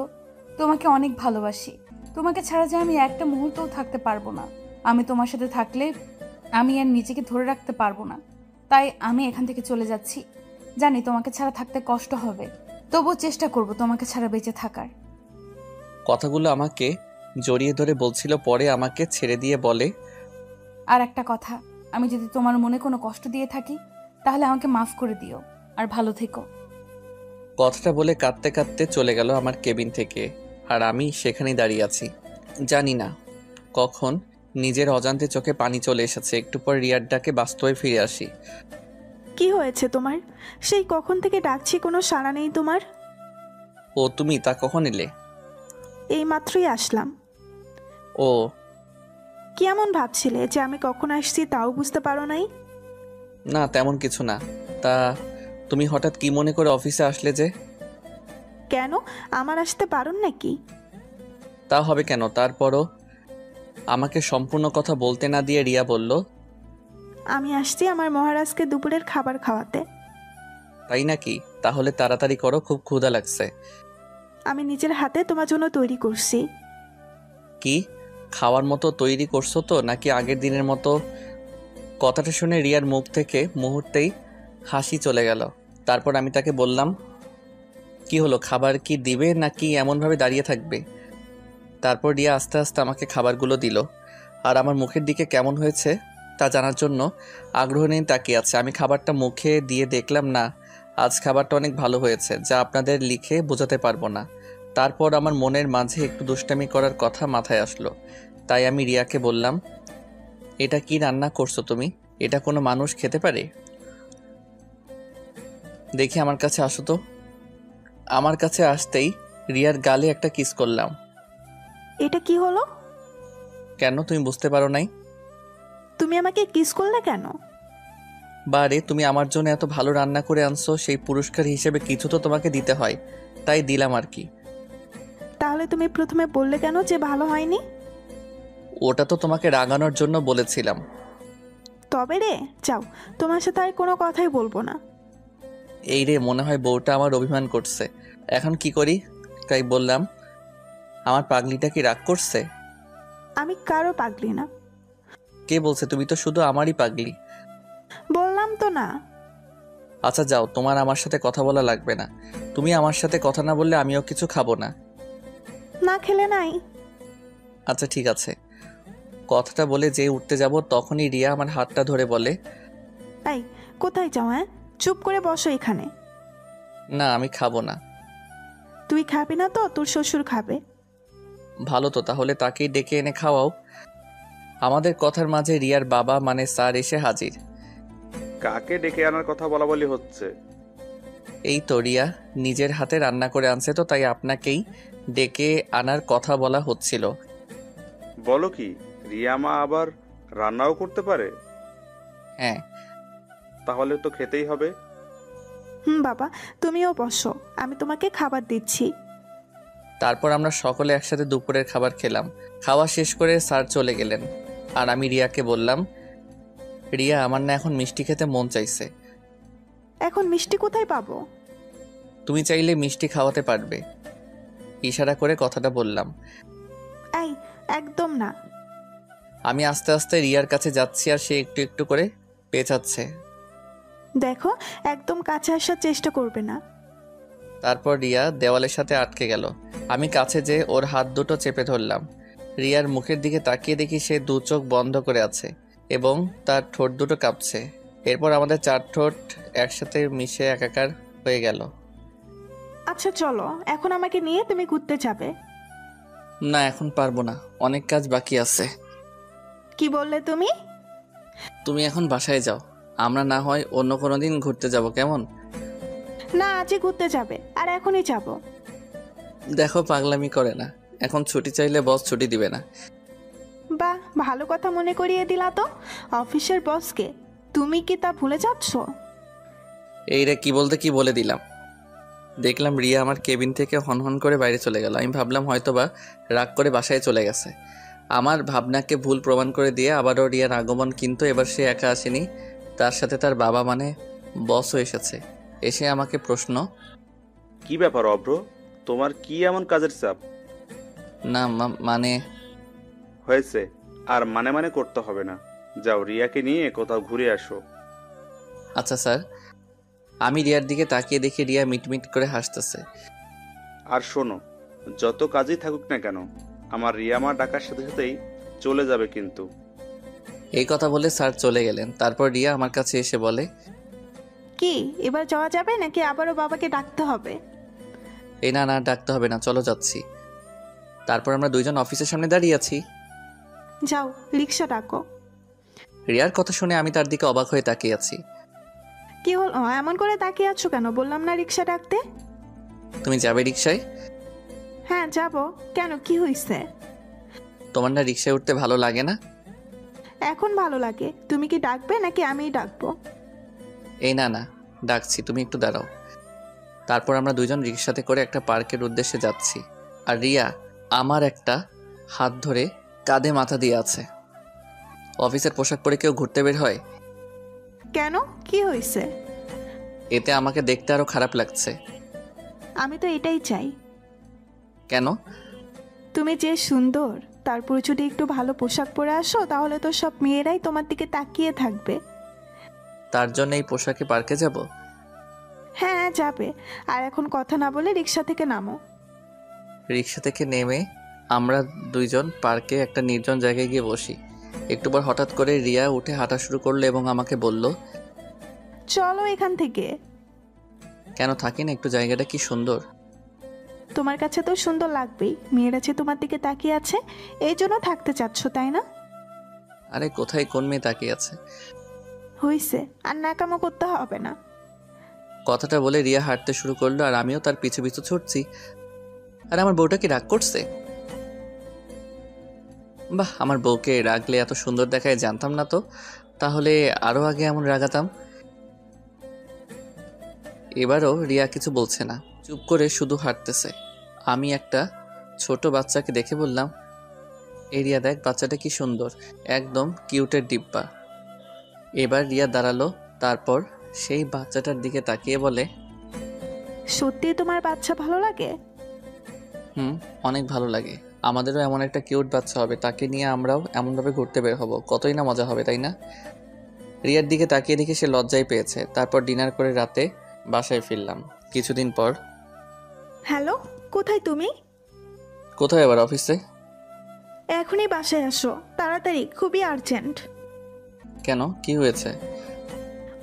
J: তোমাকে অনেক ভালোবাসি। তোমাকে ছাড়া যে আমি একটা মুহূর্তও থাকতে পারবো না। আমি তোমার সাথে থাকলে আমি আর নিজেকে ধরে রাখতে পারবো না। তাই আমি এখান থেকে চলে যাচ্ছি। জানি তোমাকে ছাড়া থাকতে কষ্ট হবে, তবুও চেষ্টা করব তোমাকে ছাড়া বেঁচে থাকার।
A: কথাগুলো আমাকে জড়িয়ে ধরে বলছিল, পরে আমাকে ছেড়ে দিয়ে বলে,
J: আর একটা কথা, আমি যদি তোমার মনে কোনো কষ্ট দিয়ে থাকি তাহলে আমাকে মাফ করে দিও, আর ভালো থেকো।
A: কথাটা বলে কাঁদতে কাঁদতে চলে গেল আমার কেবিন থেকে। আর আমি সেখানেই দাঁড়িয়ে আছি। জানি না কখন নিজের অজান্তে চোখে পানি চলে এসেছে। একটু পর রিয়ার ডাকে বাস্তবে ফিরে আসি।
C: কি হয়েছে তোমার? সেই কখন থেকে ডাকছি, কোনো সাড়া নেই তোমার।
A: ও তুমি, তা কখন এলে?
C: এই মাত্রই আসলাম।
A: ও,
C: কি এমন ভাবছিলে যে আমি কখন আসছি তাও বুঝতে পারো নাই?
A: না তেমন কিছু না। তা তুমি হঠাৎ কি মনে করে অফিসে আসলে যে?
C: কেন, আমার আসতে পারুন নাকি?
A: তা হবে কেন? তারপরও আমাকে সম্পূর্ণ কথা বলতে না দিয়ে রিয়া বলল,
C: আমি আসছি আমার মহারাজকে দুপুরের খাবার খাওয়াতে।
A: তাই নাকি? তাহলে তাড়াতাড়ি করো, খুব ক্ষুধা লাগছে।
C: আমি নিজের হাতে তোমার জন্য তৈরি করছি।
A: কি খাওয়ার মতো তৈরি করছো তো, নাকি আগের দিনের মতো? কথাটা শুনে রিয়ার মুখ থেকে মুহূর্তেই হাসি চলে গেল। তারপর আমি তাকে বললাম, কি হলো, খাবার কি দিবে নাকি এমনভাবে দাঁড়িয়ে থাকবে? তারপর রিয়া আস্তে আস্তে আমাকে খাবারগুলো দিল। আর আমার মুখের দিকে কেমন হয়েছে তা জানার জন্য আগ্রহ নিয়ে তাকিয়ে আছে। আমি খাবারটা মুখে দিয়ে দেখলাম, না, আজ খাবারটা অনেক ভালো হয়েছে, যা আপনাদের লিখে বোঝাতে পারবো না। তারপর আমার মনের মাঝে একটু দুষ্টামি করার কথা মাথায় আসলো। তাই আমি রিয়াকে বললাম, এটা কি রান্না করছো তুমি? এটা কোনো মানুষ খেতে পারে? দেখি আমার কাছে আসো তো। আমার কাছে আসতেই রিয়ার গালে একটা কিস করলাম।
C: এটা কি হলো?
A: কেন, তুমি বুঝতে পারো নাই?
C: তুমি আমাকে কিস করলে কেন?
A: বারে, তুমি আমার জন্য এত ভালো রান্না করে আনছো, সেই পুরস্কার হিসেবে কিছু তো তোমাকে দিতে হয়, তাই দিলাম আর কি।
C: তাহলে তুমি প্রথমে বললে কেন যে ভালো হয়নি?
A: ওটা তো তোমাকে রাগানোর জন্য বলেছিলাম।
C: তবে রে, যাও, তোমার সাথে আর কোনো কথাই বলবো না।
A: এই রে, মনে হয় বউটা আমার অভিমান করছে। এখন কি করি? তাই বললাম, আমার পাগলিটা কি রাগ করছে?
C: আমি কারো পাগলি না।
A: কে বলছে? তুমি তো শুধু আমারই পাগলি।
C: বললাম তো না।
A: আচ্ছা যাও, তোমার আমার সাথে কথা বলা লাগবে না। তুমি আমার সাথে কথা না বললে আমিও কিছু খাবো না।
C: না খেলে নাই।
A: আচ্ছা ঠিক আছে। কথাটা বলে যে উঠতে যাব তখনই রিয়া আমার হাতটা ধরে বলে,
C: এই, কোথায় যাও? হ্যাঁ, চুপ করে বসো এখানে।
A: না আমি খাবো না।
C: তুই খাবি না তো তোর শ্বশুর খাবে।
A: ভালো তো, তাহলে তাকেই ডেকে এনে খাওয়াও। আমাদের কথার মাঝে রিয়ার বাবা মানে স্যার এসে হাজির।
E: কাকে ডেকে আনার কথা বলা বলি হচ্ছে?
A: এই তো রিয়া নিজের হাতে রান্না করে আনছে, তো তাই আপনাকেই ডেকে আনার কথা বলা হচ্ছিল।
E: বলো কি, রিয়া মা আবার রান্নাও করতে পারে?
A: হ্যাঁ।
E: তাহলে তো খেতেই হবে।
C: বাবা, তুমিও বসো, আমি তোমাকে খাবার দিচ্ছি।
A: তারপর আমরা সকলে একসাথে দুপুরের খাবার খেলাম। খাওয়া শেষ করে স্যার চলে গেলেন, আর আমি রিয়াকে বললাম, রিয়া, আমার না এখন মিষ্টি খেতে মন চাইছে।
C: এখন মিষ্টি কোথায় পাবো?
A: তুমি চাইলে মিষ্টি খাওয়াতে পারবে। ইশারা করে কথাটা বললাম।
C: এই, একদম না।
A: আমি আস্তে আস্তে রিয়ার কাছে যাচ্ছি, আর সে একটু একটু করে পেঁচাচ্ছে।
C: দেখো, একদম কাছে আসার চেষ্টা করবে না।
A: তারপর রিয়া দেওয়ালের সাথে আটকে গেল। আমি কাছে যেয়ে ওর হাত দুটো চেপে ধরলাম। রিয়ার মুখের দিকে তাকিয়ে দেখি সে দু চোখ বন্ধ করে আছে এবং তার ঠোঁট দুটো কাঁপছে। এরপর আমাদের 4 ঠোঁট একসাথে মিশে একাকার হয়ে গেল।
C: আচ্ছা চলো, এখন আমাকে নিয়ে তুমি ঘুরতে যাবে।
A: না, এখন পারবো না, অনেক কাজ বাকি আছে।
C: কি বললে তুমি?
A: তুমি এখন বাসায় যাও, আমরা না হয় অন্য কোনো দিন ঘুরতে যাব, কেমন?
C: না, আজই ঘুরতে যাবে, আর এখনই যাব।
A: দেখো, পাগলামি করে না, এখন ছুটি চাইলে বস ছুটি দিবে না।
C: বাহ, ভালো কথা মনে করিয়ে দিলা তো। অফিসের বসকে তুমি কি তা ভুলে যাচ্ছ?
A: এই রে, কি বলতে কি বলে দিলাম। দেখলাম রিয়া আমার কেবিন থেকে হনহন করে বাইরে চলে গেল। আমি ভাবলাম হয়তোবা রাগ করে বাসায় চলে গেছে। আমার ভাবনাকে ভুল প্রমাণ করে দিয়ে আবারও রিয়ার আগমন, কিন্তু এবার সে একা আসেনি, তার সাথে তার বাবা মানে বসও এসেছে। এসে আমাকে প্রশ্ন,
E: কি ব্যাপার অভ্র, তোমার কি এমন কাজের চাপ?
A: না মানে।
E: হয়েছে, আর মানে মানে করতে হবে না। যাও, রিয়াকে নিয়ে কোথাও ঘুরে আসো।
A: আচ্ছা স্যার। আমি রিয়ার দিকে তাকিয়ে দেখি রিয়া মিটমিট করে হাসতেছে।
E: আর শোনো, যত কাজই থাকুক না কেন, আমার রিয়া মা ডাকার সাথে সাথেই চলে যাবে কিন্তু।
A: এই কথা বলে স্যার চলে গেলেন। তারপর রিয়া আমার কাছে এসে বলে,
C: কি এবার যাওয়া যাবে নাকি আবারও বাবাকে ডাকতে হবে?
A: এই না না, ডাকতে হবে না, চলো যাচ্ছি। তারপর আমরা দুইজন অফিসের সামনে দাঁড়িয়ে আছি।
C: যাও, রিক্সা ডাকো।
A: রিয়ার কথা শুনে আমি তার দিকে অবাক হয়ে তাকিয়ে আছি।
C: কি হল, এমন করে তাকিয়ে আছো কেন? বললাম না রিক্সা ডাকতে।
A: তুমি যাবে রিক্সায়?
C: হ্যাঁ যাব। কেন, কি হয়েছে?
A: তোমার না রিক্সায় উঠতে ভালো লাগে না?
C: এখন ভালো লাগে। তুমি কি ডাকবে নাকি আমিই ডাকবো?
A: এই না না, ডাকছি, তুমি একটু দাঁড়াও। তারপর আমরা দুইজন রিক্সাতে করে একটা পার্কের উদ্দেশ্যে যাচ্ছি, আর রিয়া আমার একটা হাত ধরে কাঁধে মাথা দিয়ে আছে। অফিসের পোশাক পরে কেউ ঘুরতে বের হয়?
C: কেন, কি হয়েছে?
A: এতে আমাকে দেখতে আরো খারাপ লাগছে।
C: আমি তো এটাই চাই।
A: কেন?
C: তুমি যে সুন্দর, তারপর যদি একটু ভালো পোশাক পরে আসো, তাহলে তো সব মেয়েরাই তোমার দিকে তাকিয়ে থাকবে।
A: তার জন্য এই পোশাকে পার্কে যাব?
C: হ্যাঁ যাবে। আর এখন কথা না বলে রিক্সা থেকে নামো।
A: রিক্সা থেকে নেমে আমরা দুইজন পার্কে একটা নির্জন জায়গায় গিয়ে বসি। একটু পর হঠাৎ করে রিয়া উঠে হাঁটা শুরু করলো এবং আমাকে বলল,
C: চলো এখান থেকে।
A: কেন, থাকি না, একটু জায়গাটা কি সুন্দর।
C: তোমার কাছে তো সুন্দর লাগবেই, মেয়েরা যে তোমার দিকে তাকিয়ে আছে, এই জন্য থাকতে চাচ্ছ, তাই না?
A: আরে কোথায় কোন মেয়ে তাকিয়ে আছে?
C: হইছে, আর ন্যাকামো করতে হবে না।
A: কথাটা বলে রিয়া হাঁটতে শুরু করলো, আর আমিও তার পিছু পিছু ছুটছি। আর আমার বউটা কি রাগ করছে? বাহ, আমার বউকে রাগলে এত সুন্দর দেখায় জানতাম না তো। তাহলে আরো আগে এমন রাগাতাম। এবারও রিয়া কিছু বলছে না, চুপ করে শুধু হাঁটতেছে। আমি একটা ছোট বাচ্চাকে দেখে বললাম, এই রিয়া দেখ, বাচ্চাটা কি সুন্দর, একদম কিউটের ডিব্বা। এবার রিয়া দাঁড়ালো, তারপর সেই বাচ্চাটার দিকে তাকিয়ে বলে,
C: সত্যি তোমার বাচ্চা ভালো লাগে?
A: অনেক ভালো লাগে। আমাদেরও এমন একটা কিউট বাচ্চা হবে, তাকে নিয়ে আমরাও এমনভাবে ঘুরতে বের হব, কতই না মজা হবে, তাই না? রিয়ার দিকে তাকিয়ে দেখে সে লজ্জায় পেয়েছে। তারপর ডিনার করে রাতে বাসায় ফিরলাম। কিছুদিন পর।
C: হ্যালো, কোথায় তুমি?
A: কোথায় আবার? অফিসে।
C: এখনই বাসায় আসো তাড়াতাড়ি, খুবই আর্জেন্ট।
A: কেন, কি হয়েছে?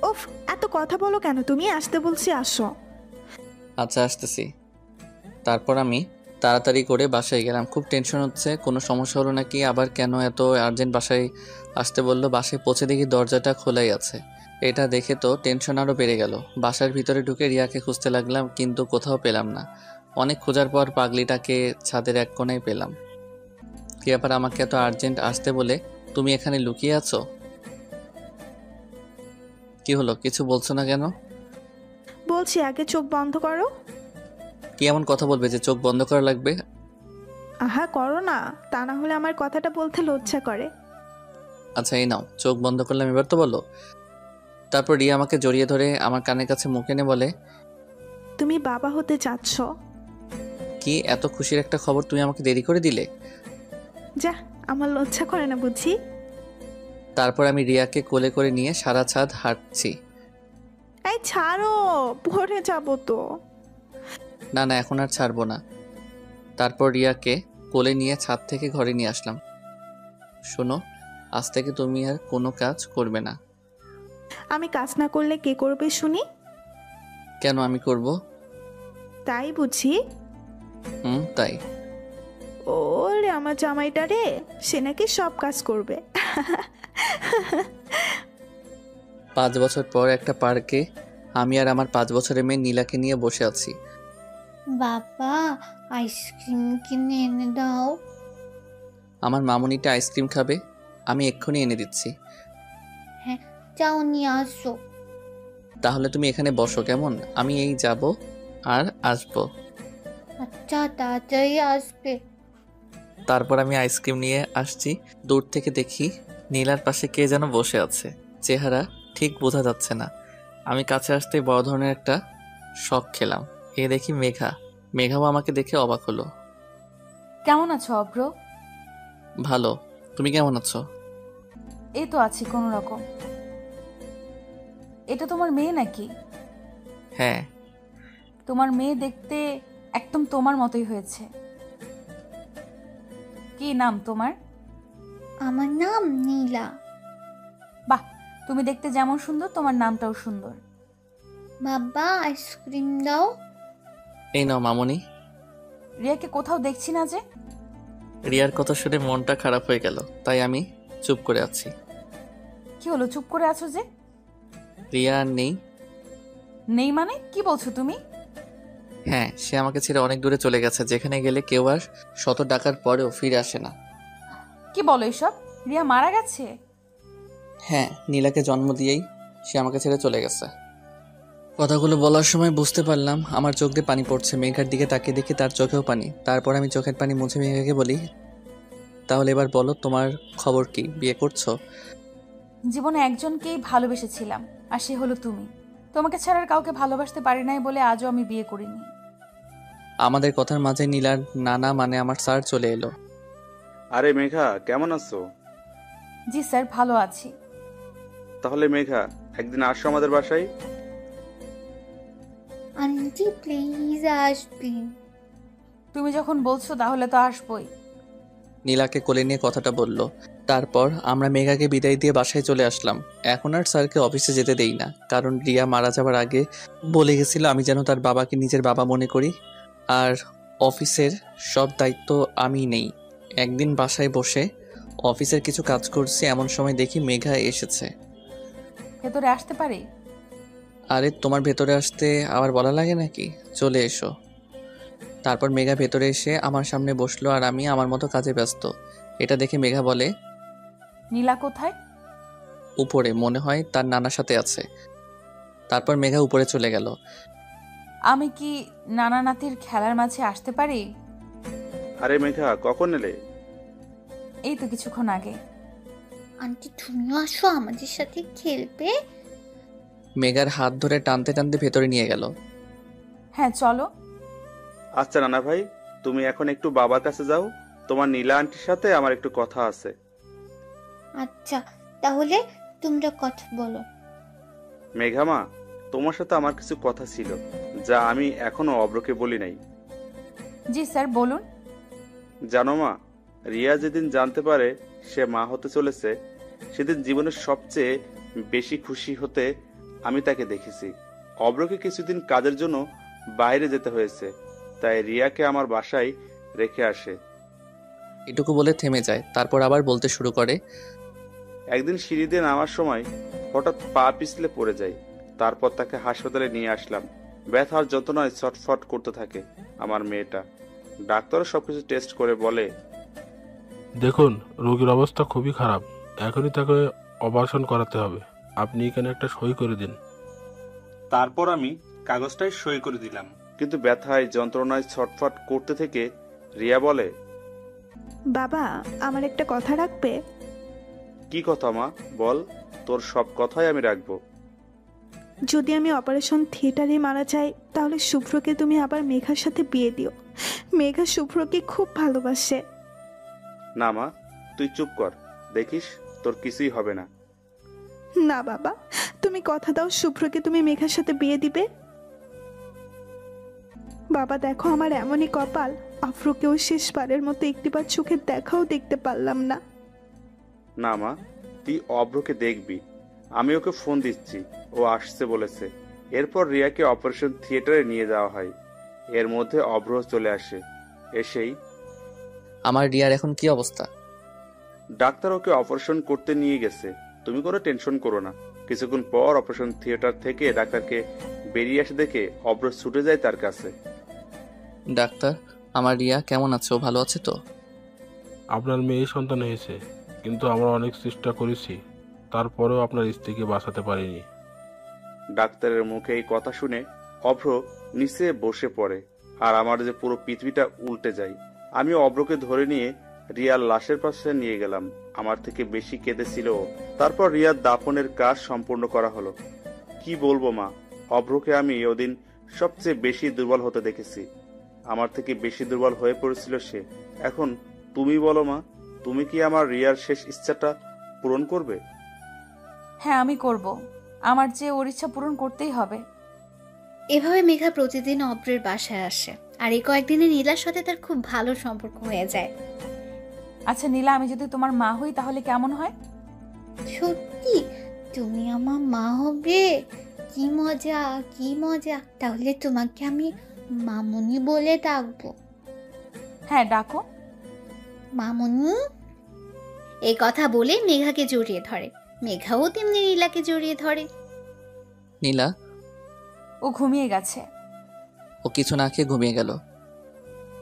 C: উফ, এত কথা বলো কেন তুমি? আসতে বলছি, আসো।
A: আচ্ছা, আসতেছি। তারপর আমি তাড়াতাড়ি করে বাসায় গেলাম। খুব টেনশন হচ্ছে, কোনো সমস্যা হলো নাকি, আবার কেন এত আর্জেন্ট বাসায় আসতে বললো। বাসায় পৌঁছে দেখি দরজাটা খোলাই আছে। এটা দেখে তো টেনশন আরও বেড়ে গেল। বাসার ভিতরে ঢুকে রিয়াকে খুঁজতে লাগলাম, কিন্তু কোথাও পেলাম না। অনেক খোঁজার পর পাগলিটাকে ছাদের এক কোণায় পেলাম। কি ব্যাপার, আমাকে এত আর্জেন্ট আসতে বলে তুমি এখানে লুকিয়ে আছো? কি হলো, কিছু বলছো না কেন?
C: বলছি আগে চোখ বন্ধ করো।
A: কি এমন কথা বলবে যে চোখ বন্ধ করা লাগবে?
C: আহা করো না, তা না হলে আমার কথাটা বলতে লজ্জা করে।
A: আচ্ছা এই নাও, চোখ বন্ধ করলাম, এবার তো বলো। তারপর রিয়া আমাকে জড়িয়ে ধরে আমার কানের কাছে মুখ এনে বলে,
C: তুমি বাবা হতে চাচ্ছ।
A: কি এত খুশির একটা খবর তুমি আমাকে দেরি করে দিলে?
C: যা, আমার লজ্জা করে না বুঝি।
A: তারপর আমি রিয়াকে কোলে করে নিয়ে সারা ছাদ হাঁটছি।
C: এই ছাড়ো, পড়ে যাবো তো।
A: না না, এখন আর ছাড়বো না। তারপর রিয়াকে কোলে নিয়ে ছাদ থেকে ঘরে নিয়ে আসলাম। শোনো, আজ থেকে তুমি আর কোনো কাজ করবে না।
C: আমি কাজ না করলে কে করবে শুনি?
A: কেন, আমি করব।
C: তাই বুঝি?
A: তাই।
C: ওরে আমার জামাইটা রে, সে নাকি সব কাজ করবে।
A: 5 বছর পর একটা পার্কে আমি আর আমার 5 বছরের মেয়ে নীলাকে নিয়ে বসে আছি।
K: বাবা, আইসক্রিম কিনে এনে দাও।
A: আমার মামুনিটা আইসক্রিম খাবে, আমি এক্ষুনি এনে দিচ্ছি।
K: হ্যাঁ, যাও নিয়ে আসো।
A: তাহলে তুমি এখানে বসো কেমন, আমি এই যাব আর আসবো।
K: আচ্ছা, তাড়াতাড়ি আসবে।
A: তারপর আমি আইসক্রিম নিয়ে আসছি। দূর থেকে দেখি নীলার পাশে কে যেন বসে আছে, চেহারা ঠিক বোঝা যাচ্ছে না। আমি কাছে আসতে বড় ধরনের একটা শক খেলাম। এ দেখি মেঘা। মেঘাও আমাকে দেখে অবাক হলো।
J: কেমন আছো অভ্র?
A: ভালো, তুমি কেমন আছো?
J: এই তো আছি কোনো রকম। এটা তোমার মেয়ে নাকি?
A: হ্যাঁ।
J: তোমার মেয়ে দেখতে একদম তোমার মতোই হয়েছে। কি নাম তোমার?
K: আমার নাম নীলা।
J: বাহ, তুমি দেখতে যেমন সুন্দর তোমার নামটাও সুন্দর।
K: বাবা, আইসক্রিম দাও।
A: এই নাও মামুনি।
J: রিয়াকে কোথাও দেখছি না যে।
A: রিয়ার কথা শুনে মনটা খারাপ হয়ে গেল, তাই আমি চুপ করে আছি।
J: কি হলো, চুপ করে আছো যে?
A: রিয়া আর নেই।
J: নেই মানে কি বলছো তুমি?
A: হ্যাঁ, সে আমাকে ছেড়ে অনেক দূরে চলে গেছে, যেখানে গেলে কেউ আর শত টাকার পরেও ফিরে আসে না।
J: কি বলো এসব? রিয়া মারা গেছে?
A: হ্যাঁ, নীলাকে জন্ম দিয়েই সে আমাকে ছেড়ে চলে গেছে। কথাগুলো বলার সময় বুঝতে পারলাম আমার চোখ দিয়ে পানি পড়ছে। মেঘার দিকে তাকিয়ে দেখি তার চোখেও পানি। তারপর আমি চোখের পানি মুছে মেঘাকে বলি, তাহলে এবার বলো তোমার খবর কি, বিয়ে করছো?
J: জীবনে একজনকেই ভালোবেসেছিলাম, আর সে হলো তুমি। তোমাকে ছাড়া আর কাউকে ভালোবাসতে পারি নাই বলে আজও আমি বিয়ে করিনি।
A: আমাদের কথার মাঝে নীলার নানা মানে আমার স্যার চলে এলো।
E: আরে মেঘা, কেমন আছো?
J: জি স্যার, ভালো আছি।
E: তাহলে মেঘা, একদিন আসো আমাদের বাসায়।
K: আন্টি প্লিজ আসবেন।
J: তুমি যখন বলছো তাহলে তো আসবই।
A: নীলাকে কোলে নিয়ে কথাটা বলল। তারপর আমরা মেঘাকে বিদায় দিয়ে বাসায় চলে আসলাম। এখন আর স্যারকে অফিসে যেতে দেই না, কারণ রিয়া মারা যাবার আগে বলে গেছিল আমি যেন তার বাবাকে নিজের বাবা মনে করি, আর অফিসের সব দায়িত্ব আমি নেই। একদিন বাসায় বসে অফিসের কিছু কাজ করছি, এমন সময় দেখি মেঘা এসেছে।
J: ভেতরে আসতে পারি?
A: আরে তোমার ভেতরে আসতে আবার বলা লাগে নাকি, চলে এসো। তারপর মেঘা ভেতরে এসে আমার সামনে বসলো, আর আমি আমার মতো কাজে ব্যস্ত। এটা দেখে মেঘা বলে,
J: নীলা কোথায়?
A: উপরে, মনে হয় তার নানার সাথে আছে। তারপর মেঘা উপরে চলে গেল।
J: আমি কি নানা নাতির খেলার মাঝে আসতে পারি?
E: আরে মেঘা, কখন এলে?
J: এই তো কিছুক্ষণ আগে।
K: আন্টি তুমিও আসো, আমাদের সাথে খেলবে।
A: মেঘার হাত ধরে টানতে টানতে ভেতরে নিয়ে গেল।
J: হ্যাঁ চলো।
E: আচ্ছা নানা ভাই, তুমি এখন একটু বাবার কাছে যাও, তোমার নীলা আন্টির সাথে আমার একটু কথা আছে।
K: আচ্ছা, তাহলে তোমরা কথা বলো।
E: মেঘা মা, তোমার সাথে আমার কিছু কথা ছিল, যা আমি এখনো অব্রকে বলি নাই।
J: জি স্যার, বলুন।
E: জানো মা, রিয়া যেদিন জানতে পারে সে মা হতে চলেছে, সেদিন জীবনের সবচেয়ে বেশি খুশি হতে আমি তাকে দেখেছি। অব্রকে কিছুদিন কাজের জন্য বাইরে যেতে হয়েছে, তাই রিয়াকে আমার বাসায় রেখে আসে।
A: এটুকু বলে থেমে যায়, তারপর আবার বলতে শুরু করে,
E: একদিন সিঁড়ি দিয়ে নামার সময় হঠাৎ পা পিছলে পড়ে যায়। তারপর তাকে হাসপাতালে নিয়ে আসলাম। ব্যথার যন্ত্রণায় ছটফট করতে থাকে আমার মেয়েটা। ডাক্তার সবকিছু টেস্ট করে বলে,
D: দেখুন, রোগীর অবস্থা খুবই খারাপ, এখনই তাকে অপারেশন করাতে হবে। আপনি এখানে একটা সই করে দিন।
E: তারপর আমি কাগজটায় সই করে দিলাম। কিন্তু ব্যথায় যন্ত্রণায় ছটফট করতে থেকে রিয়া বলে,
C: বাবা, আমার একটা কথা রাখবে?
E: কি কথা মা, বল। তোর সব কথাই আমি রাখবো।
C: যদি আমি অপারেশন থিয়েটারে মারা যাই, তাহলে শুভ্রকে তুমি আবার মেঘার সাথে বিয়ে দিও। মেঘা শুভ্রকে খুব ভালোবাসে।
E: না মা, তুই চুপ কর, দেখিস তোর কিছুই হবে না।
C: না বাবা, তুমি কথা দাও শুভ্রকে তুমি মেঘার সাথে বিয়ে দিবে। বাবা দেখো, আমার এমনই কপাল, আফ্রোকেও শেষবারের মতো একটিবার চোখের দেখাও দেখতে পারলাম না।
E: না মা, তুই অভ্রকে দেখবি। আমি ওকে ফোন দিচ্ছি, ও আসছে বলেছে। এরপর রিয়াকে অপারেশন থিয়েটারে নিয়ে যাওয়া হয়। এর মধ্যে অভ্র চলে আসে। এসেই,
A: আমার রিয়ার এখন কি অবস্থা?
E: ডাক্তার ওকে অপারেশন করতে নিয়ে গেছে, তুমি কোনো টেনশন করো না। কিছুক্ষণ পর অপারেশন থিয়েটার থেকে ডাক্তারকে বেরিয়ে আসে দেখে অভ্র ছুটে যায় তার কাছে।
A: ডাক্তার, আমার রিয়া কেমন আছে? ও ভালো আছে তো?
D: আপনার মেয়ে সন্তান হয়েছে, কিন্তু আমরা অনেক চেষ্টা করেছি, তারপরেও আপনার স্ত্রীকে বাঁচাতে পারিনি।
E: ডাক্তারের মুখে এই কথা শুনে অভ্র নিচে বসে পড়ে, আর আমার যে পুরো পৃথিবীটা উল্টে যায়। আমি অভ্রকে ধরে নিয়ে রিয়ার লাশের পাশে নিয়ে গেলাম। আমার থেকে বেশি কেঁদেছিল ও। তারপর রিয়ার দাফনের কাজ সম্পূর্ণ করা হলো। কি বলবো মা, অভ্রকে আমি ওদিন সবচেয়ে বেশি দুর্বল হতে দেখেছি। আমার থেকে বেশি দুর্বল হয়ে পড়েছিল সে। এখন তুমি বলো মা, তুমি কি আমার রিয়ার শেষ ইচ্ছাটা পূরণ করবে?
J: হ্যাঁ, আমি করব। আমার যে ওর ইচ্ছা পূরণ করতেই হবে।
K: এভাবে মেঘা প্রতিদিন অব্রের বাসায় আসে, আর এই কয়েকদিনে নীলার সাথে তার খুব ভালো সম্পর্ক হয়ে যায়।
J: আচ্ছা নীলা, আমি যদি তোমার মা হই তাহলে কেমন হয়?
K: সত্যি তুমি আমার মা হবে? কি মজা, কি মজা! তাহলে তোমাকে আমি মামুনি বলে ডাকবো।
J: হ্যাঁ, ডাকো।
K: মামুনি। এই কথা বলে মেঘাকে জড়িয়ে ধরে। মেঘাও তেমনি নীলাকে জড়িয়ে ধরে।
A: নীলা?
J: ও ঘুমিয়ে গেছে।
A: ও কিছু না খেয়ে ঘুমিয়ে গেল?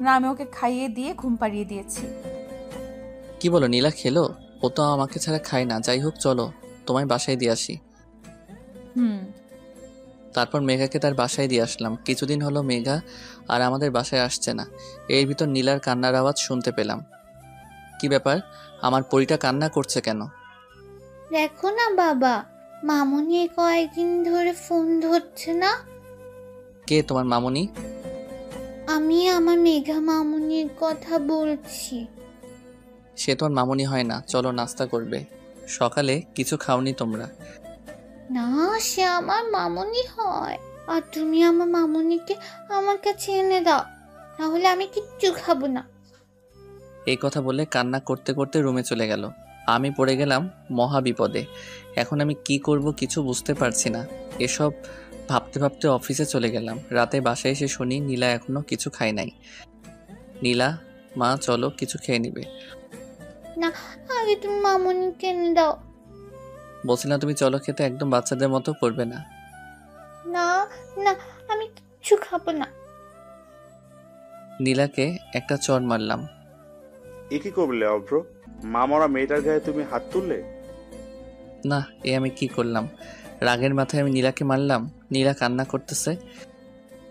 J: না, আমি ওকে খাইয়ে দিয়ে ঘুম পাড়িয়ে দিয়েছি।
A: কি বলো, নীলা খেলো? ও তো আমাকে ছাড়া খায় না। যাই হোক, চলো তোমায় বাসায় দিয়ে আসি। তারপর মেঘাকে তার বাসায় দিয়ে আসলাম। কিছুদিন হলো মেঘা আর আমাদের বাসায় আসছে না। এর ভিতর নীলার কান্নার আওয়াজ শুনতে পেলাম। কি ব্যাপার, আমার পরীটা কান্না করছে কেন?
K: দেখো না বাবা, মামুনি কয়েকদিন ধরে ফোন ধরছে না।
A: কে তোমার মামুনি?
K: আমি আমার মেঘা মামুনির কথা বলছি।
A: সে তোমার মামুনি হয় না। চলো নাস্তা করবে। সকালে কিছু খাওনি তোমরা?
K: না, সে আমার মামুনি হয়। আর তুমি আমার মামুনিকে আমার কাছে এনে দাও, নাহলে আমি কিচ্ছু খাবো না।
A: এই কথা বলে কান্না করতে করতে রুমে চলে গেল। আমি পড়ে গেলাম মহা বিপদে। এখন আমি কি করব কিছু বুঝতে পারছি না। এসব ভাবতে ভাবতে অফিসে চলে গেলাম। রাতে বাসায় এসে শুনি নীলা এখনো কিছু খায় নাই। নীলা, মা চলো কিছু খেয়ে নিবে।
K: না, আগে তুমি মামুনিকে এনে দাও।
A: বলছিলাম তুমি চলো খেতে, একদম বাচ্চাদের মতো করবে না।
K: না না, আমি কিচ্ছু খাবো না।
A: নীলাকে একটা চড় মারলাম।
E: এ কি করলে অভ্র? মা মরা মেয়েটার গায়ে তুমি হাত তুললে?
A: না, এ আমি কি করলাম? রাগের মাথায় আমি নীলাকে মারলাম। নীলা কান্না করতেছে।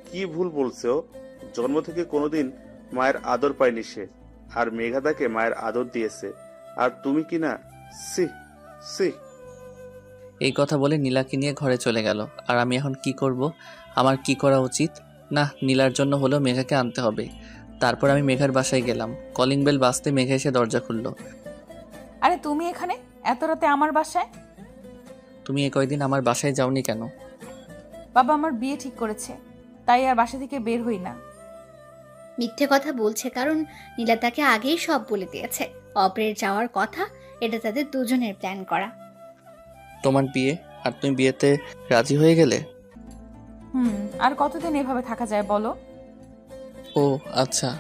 E: কি ভুল বলছো? জন্ম থেকে কোনোদিন মায়ের আদর পায়নি সে, আর মেঘা তাকে মায়ের আদর দিয়েছে, আর তুমি কি না? সি সি।
A: এই কথা বলে নীলাকে নিয়ে ঘরে চলে গেল। আর আমি এখন কি করব? আমার কি করা উচিত? না, নীলার জন্য হলো মেঘাকে আনতে হবে। তারপর আমি মেঘার বাসায় গেলাম। কলিং বেল বাজতে মেঘা এসে দরজা খুললো।
J: আরে তুমি এখানে এত রাতে আমার বাসায়?
A: তুমি এ কয়দিন আমার বাসায় যাওনি কেন?
J: বাবা আমার বিয়ে ঠিক করেছে, তাই আর বাসা থেকে বের হই না।
K: মিথ্যে কথা বলছে, কারণ নীলা তাকে আগেই সব বলে দিয়েছে। অপরের যাওয়ার কথা, এটা তাদের দুজনের প্ল্যান করা।
A: তোমার বিয়ে, আর তুমি বিয়েতে রাজি হয়ে গেলে?
J: আর কতদিন এভাবে থাকা যায় বলো?
A: ও আচ্ছা।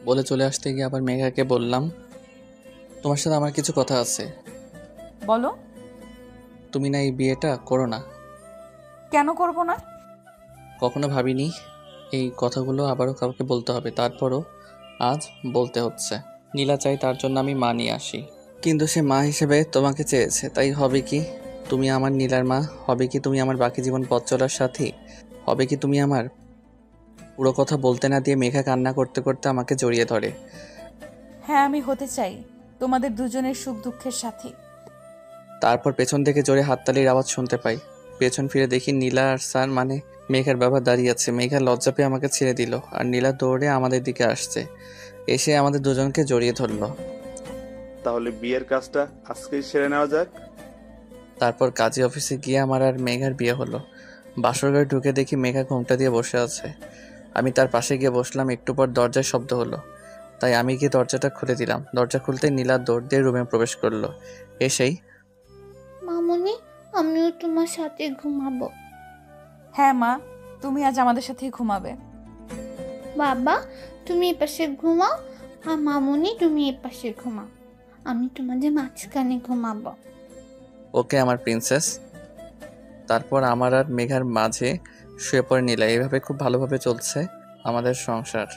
A: বলে চলে আসতে গিয়ে আবার মেঘাকে বললাম, তোমার সাথে আমার কিছু কথা আছে।
J: বলো।
A: তুমি না এই বিয়েটা করো না?
J: কেন করব না?
A: কখনো ভাবিনি এই কথাগুলো আবারও কাউকে বলতে হবে, তারপরও আজ বলতে হচ্ছে। নীলা চাই তার জন্য আমি মা নিয়ে আসি, কিন্তু সে মা হিসেবে তোমাকে চেয়েছে, তাই হবে কি তুমি আমার নীলার মা? হবে কি তুমি আমার বাকি জীবন পথ চলার সাথী? হবে কি তুমি আমার? পুরো কথা বলতে না দিয়ে মেঘা কান্না করতে করতে আমাকে জড়িয়ে ধরে।
J: হ্যাঁ, আমি হতে চাই তোমাদের দুজনের সুখ দুঃখের সাথী।
A: তারপর পেছন থেকে জোরে হাততালির আওয়াজ শুনতে পাই। পেছন ফিরে দেখি নীলা আর স্যার মানে মেঘার বাবা দাঁড়িয়ে আছে। মেঘা লজ্জা পেয়ে আমাকে ছেড়ে দিল, আর নীলা দৌড়ে আমাদের দিকে আসছে, এসে আমাদের দুজনকে জড়িয়ে ধরলো।
E: তাহলে বিয়ের কাজটা আজকেই সেরে নেওয়া যাক।
A: তারপর কাজী অফিসে গিয়ে আমার আর মেঘার বিয়ে হলো। বাসর ঘরে ঢুকে দেখি মেঘা ঘোমটা দিয়ে বসে আছে। আমি তার পাশে গিয়ে বসলাম। একটু পর দরজায় শব্দ হলো, তাই আমি গিয়ে দরজাটা খুলে দিলাম। দরজা খুলতে নীলা দৌড় দিয়ে রুমে প্রবেশ করলো। এসেই,
K: মামুনি, আমিও তোমার সাথে ঘুমাবো।
J: হ্যাঁ মা, তুমি আজ আমাদের সাথেই ঘুমাবে।
K: বাবা, তুমি এপাশে ঘুমাও, আর মামুনি তুমি এপাশে ঘুমাও। আমি তোমাদের মাঝখানে ঘুমাবো।
A: ওকে আমার প্রিন্সেস। তারপর আমার আর মেঘার মাঝে শুয়ে পড়ে নীলা। এইভাবে খুব ভালোভাবে চলছে আমাদের সংসার।